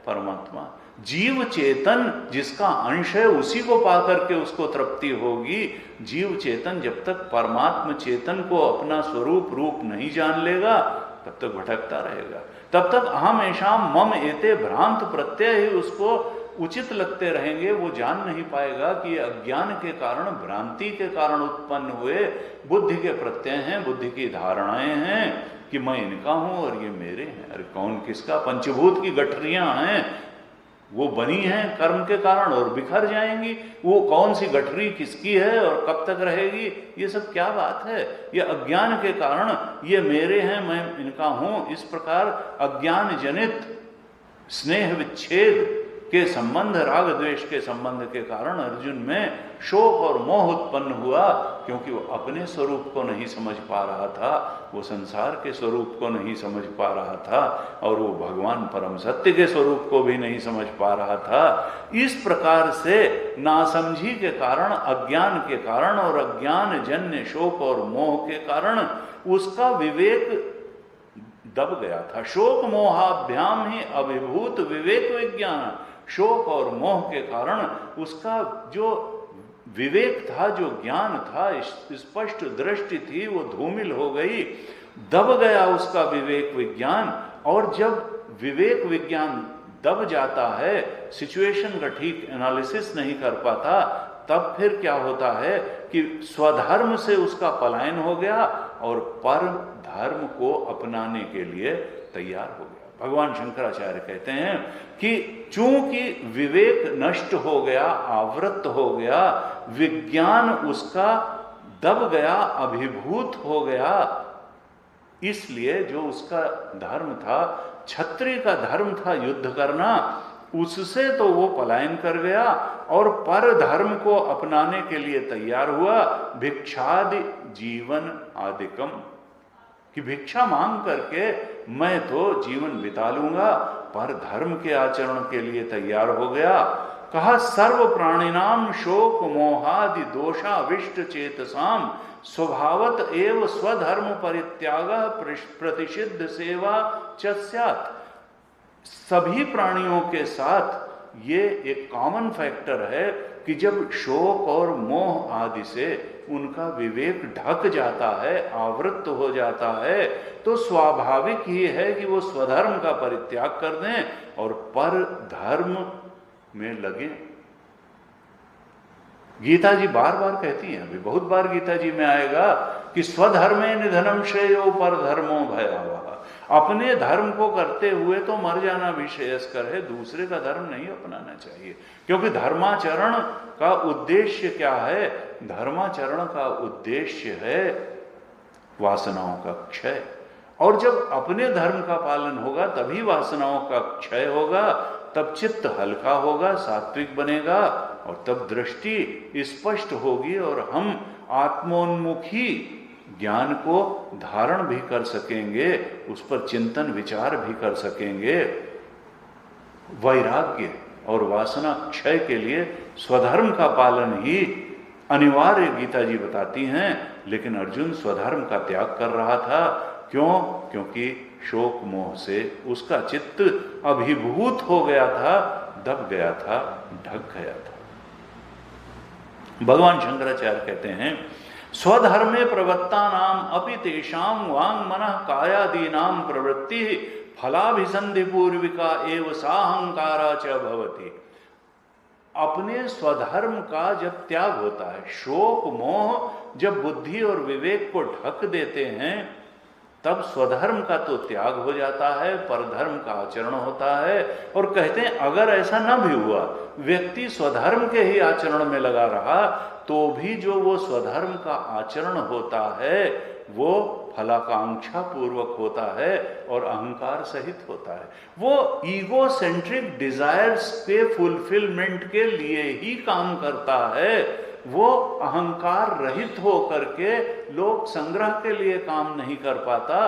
Speaker 1: परमात्मा। जीव चेतन जिसका अंश है उसी को पाकर के उसको तृप्ति होगी। जीव चेतन जब तक परमात्मा चेतन को अपना स्वरूप रूप नहीं जान लेगा तब तक भटकता रहेगा। तब तक अहम येषाम मम एते भ्रांत प्रत्यय ही उसको उचित लगते रहेंगे। वो जान नहीं पाएगा कि अज्ञान के कारण, भ्रांति के कारण उत्पन्न हुए बुद्धि के प्रत्यय हैं, बुद्धि की धारणाएं हैं कि मैं इनका हूं और ये मेरे हैं। अरे कौन किसका? पंचभूत की गठरियां हैं, वो बनी हैं कर्म के कारण और बिखर जाएंगी। वो कौन सी गठरी किसकी है और कब तक रहेगी? ये सब क्या बात है? ये अज्ञान के कारण ये मेरे हैं, मैं इनका हूं, इस प्रकार अज्ञान जनित स्नेह विच्छेद के संबंध, राग द्वेष के संबंध के कारण अर्जुन में शोक और मोह उत्पन्न हुआ, क्योंकि वो अपने स्वरूप को नहीं समझ पा रहा था, वो संसार के स्वरूप को नहीं समझ पा रहा था और वो भगवान परम सत्य के स्वरूप को भी नहीं समझ पा रहा था। इस प्रकार से नासमझी के कारण, अज्ञान के कारण और अज्ञान जन्य शोक और मोह के कारण उसका विवेक दब गया था। शोक मोहाभ्याम ही अभिभूत विवेक विज्ञान। शोक और मोह के कारण उसका जो विवेक था, जो ज्ञान था, स्पष्ट दृष्टि थी, वो धूमिल हो गई, दब गया उसका विवेक विज्ञान। और जब विवेक विज्ञान दब जाता है, सिचुएशन का ठीक एनालिसिस नहीं कर पाता, तब फिर क्या होता है कि स्वधर्म से उसका पलायन हो गया और पर धर्म को अपनाने के लिए तैयार हो गया। भगवान शंकराचार्य कहते हैं कि चूंकि विवेक नष्ट हो गया, आवृत हो गया, विज्ञान उसका दब गया, अभिभूत हो गया, इसलिए जो उसका धर्म था, क्षत्रिय का धर्म था युद्ध करना, उससे तो वो पलायन कर गया और पर धर्म को अपनाने के लिए तैयार हुआ। भिक्षादि जीवन आदिकम, कि भिक्षा मांग करके मैं तो जीवन बिता लूंगा, पर धर्म के आचरण के लिए तैयार हो गया। कहा सर्व प्राणिनाम शोक मोहादि दोषाविष्ट चेतसाम स्वभावत एव स्वधर्म परित्याग प्रतिषिद्ध सेवा च स्यात्। सभी प्राणियों के साथ ये एक कॉमन फैक्टर है कि जब शोक और मोह आदि से उनका विवेक ढक जाता है, आवृत हो जाता है, तो स्वाभाविक ही है कि वो स्वधर्म का परित्याग कर दें और पर धर्म में लगे। गीता जी बार बार कहती हैं, अभी बहुत बार गीता जी में आएगा कि स्वधर्मे निधनम श्रेयो पर धर्मो भयावह। अपने धर्म को करते हुए तो मर जाना भी श्रेयस्कर है, दूसरे का धर्म नहीं अपनाना चाहिए। क्योंकि धर्माचरण का उद्देश्य क्या है? धर्माचरण का उद्देश्य है वासनाओं का क्षय। और जब अपने धर्म का पालन होगा तभी वासनाओं का क्षय होगा, तब चित्त हल्का होगा, सात्विक बनेगा और तब दृष्टि स्पष्ट होगी और हम आत्मोन्मुखी ज्ञान को धारण भी कर सकेंगे, उस पर चिंतन विचार भी कर सकेंगे। वैराग्य और वासना क्षय के लिए स्वधर्म का पालन ही अनिवार्य गीता जी बताती हैं, लेकिन अर्जुन स्वधर्म का त्याग कर रहा था। क्यों? क्योंकि शोक मोह से उसका चित्त अभिभूत हो गया था, दब गया था, ढक गया था। भगवान शंकराचार्य कहते हैं स्वधर्मे प्रवत्ता नाम अपि तेषां वांग मनः कायादीनां प्रवृत्ति फलाभिसंधि पूर्विका एव साहंकारा च भवति। अपने स्वधर्म का जब त्याग होता है, शोक मोह जब बुद्धि और विवेक को ढक देते हैं, तब स्वधर्म का तो त्याग हो जाता है, परधर्म का आचरण होता है। और कहते हैं अगर ऐसा न भी हुआ, व्यक्ति स्वधर्म के ही आचरण में लगा रहा, तो भी जो वो स्वधर्म का आचरण होता है वो फलाकांक्षा पूर्वक होता है और अहंकार सहित होता है। वो ईगो सेंट्रिक डिजायर्स के फुलफिलमेंट के लिए ही काम करता है। वो अहंकार रहित हो करके लोक संग्रह के लिए काम नहीं कर पाता,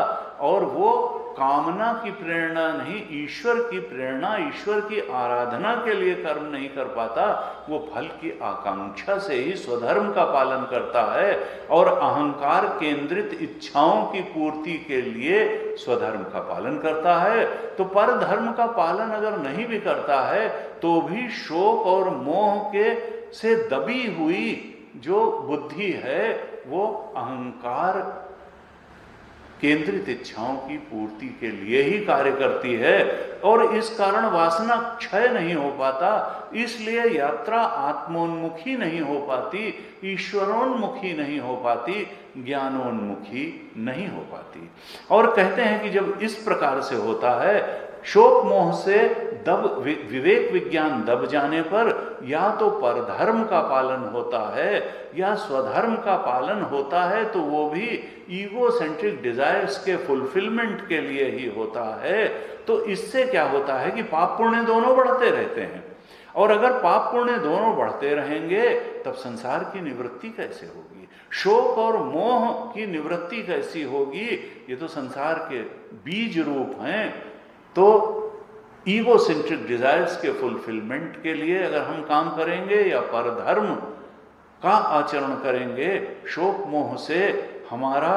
Speaker 1: और वो कामना की प्रेरणा नहीं, ईश्वर की प्रेरणा, ईश्वर की आराधना के लिए कर्म नहीं कर पाता। वो फल की आकांक्षा से ही स्वधर्म का पालन करता है और अहंकार केंद्रित इच्छाओं की पूर्ति के लिए स्वधर्म का पालन करता है। तो परधर्म का पालन अगर नहीं भी करता है तो भी शोक और मोह के से दबी हुई जो बुद्धि है वो अहंकार केंद्रित इच्छाओं की पूर्ति के लिए ही कार्य करती है, और इस कारण वासना क्षय नहीं हो पाता। इसलिए यात्रा आत्मोन्मुखी नहीं हो पाती, ईश्वरोन्मुखी नहीं हो पाती, ज्ञानोन्मुखी नहीं हो पाती। और कहते हैं कि जब इस प्रकार से होता है, शोक मोह से विवेक विज्ञान दब जाने पर या तो परधर्म का पालन होता है या स्वधर्म का पालन होता है, तो वो भी ईगो सेंट्रिक डिजायर्स के फुलफिलमेंट के लिए ही होता है। तो इससे क्या होता है कि पाप पुण्य दोनों बढ़ते रहते हैं, और अगर पाप पुण्य दोनों बढ़ते रहेंगे तब संसार की निवृत्ति कैसे होगी, शोक और मोह की निवृत्ति कैसी होगी। ये तो संसार के बीज रूप हैं। तो ईगो सेंट्रिक डिजायर्स के फुलफिलमेंट के लिए अगर हम काम करेंगे या परधर्म का आचरण करेंगे, शोक मोह से हमारा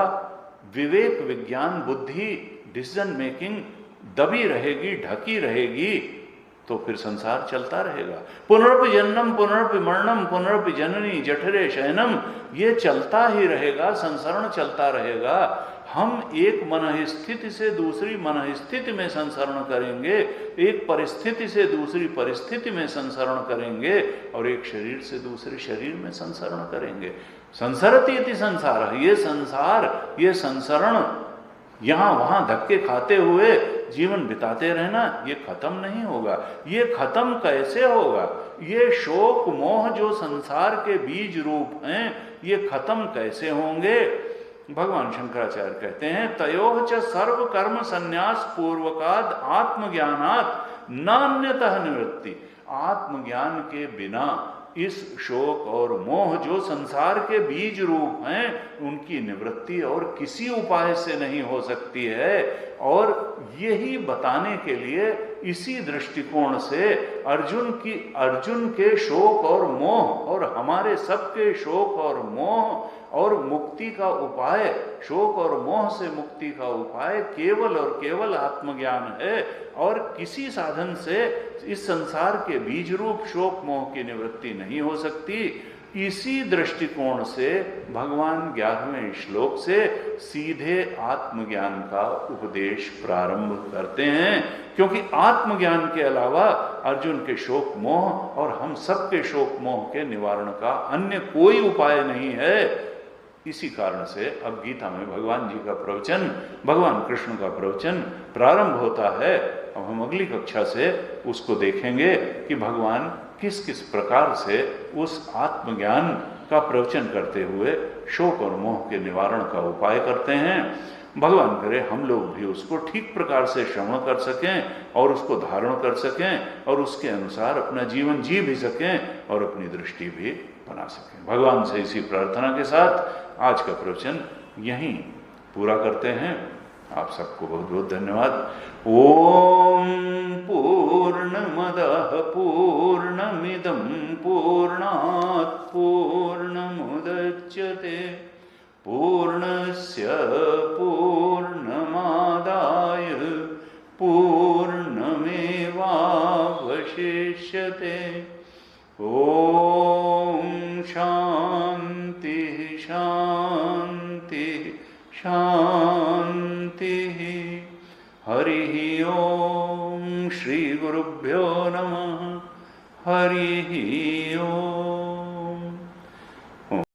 Speaker 1: विवेक विज्ञान बुद्धि डिसीजन मेकिंग दबी रहेगी, ढकी रहेगी, तो फिर संसार चलता रहेगा। पुनरपि जन्मम पुनरपि मरणम पुनरपि जननी जठरे शयनम, ये चलता ही रहेगा, संसरण चलता रहेगा। हम एक मन स्थिति से दूसरी मन स्थिति में संसरण करेंगे, एक परिस्थिति से दूसरी परिस्थिति में संसरण करेंगे, और एक शरीर से दूसरे शरीर में संसरण करेंगे। संसरति इति संसार, ये संसार, ये संसरण, यहां वहां धक्के खाते हुए जीवन बिताते रहना, ये खत्म नहीं होगा। ये खत्म कैसे होगा? ये शोक मोह जो संसार के बीज रूप हैं, ये खत्म कैसे होंगे? भगवान शंकराचार्य कहते हैं, तयोः च सर्व कर्म संन्यास पूर्वकाद आत्मज्ञानात् नान्यतः निवृत्ति। आत्मज्ञान के बिना इस शोक और मोह जो संसार के बीज रूप हैं, उनकी निवृत्ति और किसी उपाय से नहीं हो सकती है। और यही बताने के लिए इसी दृष्टिकोण से अर्जुन के शोक और मोह और हमारे सबके शोक और मोह और मुक्ति का उपाय, शोक और मोह से मुक्ति का उपाय केवल और केवल आत्मज्ञान है, और किसी साधन से इस संसार के बीज रूप शोक मोह की निवृत्ति नहीं हो सकती। इसी दृष्टिकोण से भगवान 11वें श्लोक से सीधे आत्मज्ञान का उपदेश प्रारंभ करते हैं, क्योंकि आत्मज्ञान के अलावा अर्जुन के शोक मोह और हम सब के शोक मोह के निवारण का अन्य कोई उपाय नहीं है। इसी कारण से अब गीता में भगवान जी का प्रवचन, भगवान कृष्ण का प्रवचन प्रारंभ होता है। अब हम अगली कक्षा से उसको देखेंगे कि भगवान किस किस प्रकार से उस आत्मज्ञान का प्रवचन करते हुए शोक और मोह के निवारण का उपाय करते हैं। भगवान करे हम लोग भी उसको ठीक प्रकार से श्रवण कर सकें और उसको धारण कर सकें और उसके अनुसार अपना जीवन जी भी सकें और अपनी दृष्टि भी बना सकें। भगवान से इसी प्रार्थना के साथ आज का प्रवचन यहीं पूरा करते हैं। आप सबको बहुत बहुत धन्यवाद। ओम पूर्णमदः पूर्णमिदं पूर्णात् पूर्णमुदच्यते पूर्णस्य पूर्णमादाय पूर्णमेवावशिष्यते। ओम शांति शांति शांति। हरि ओम। श्री गुरुभ्यो नमः। हरि ओम।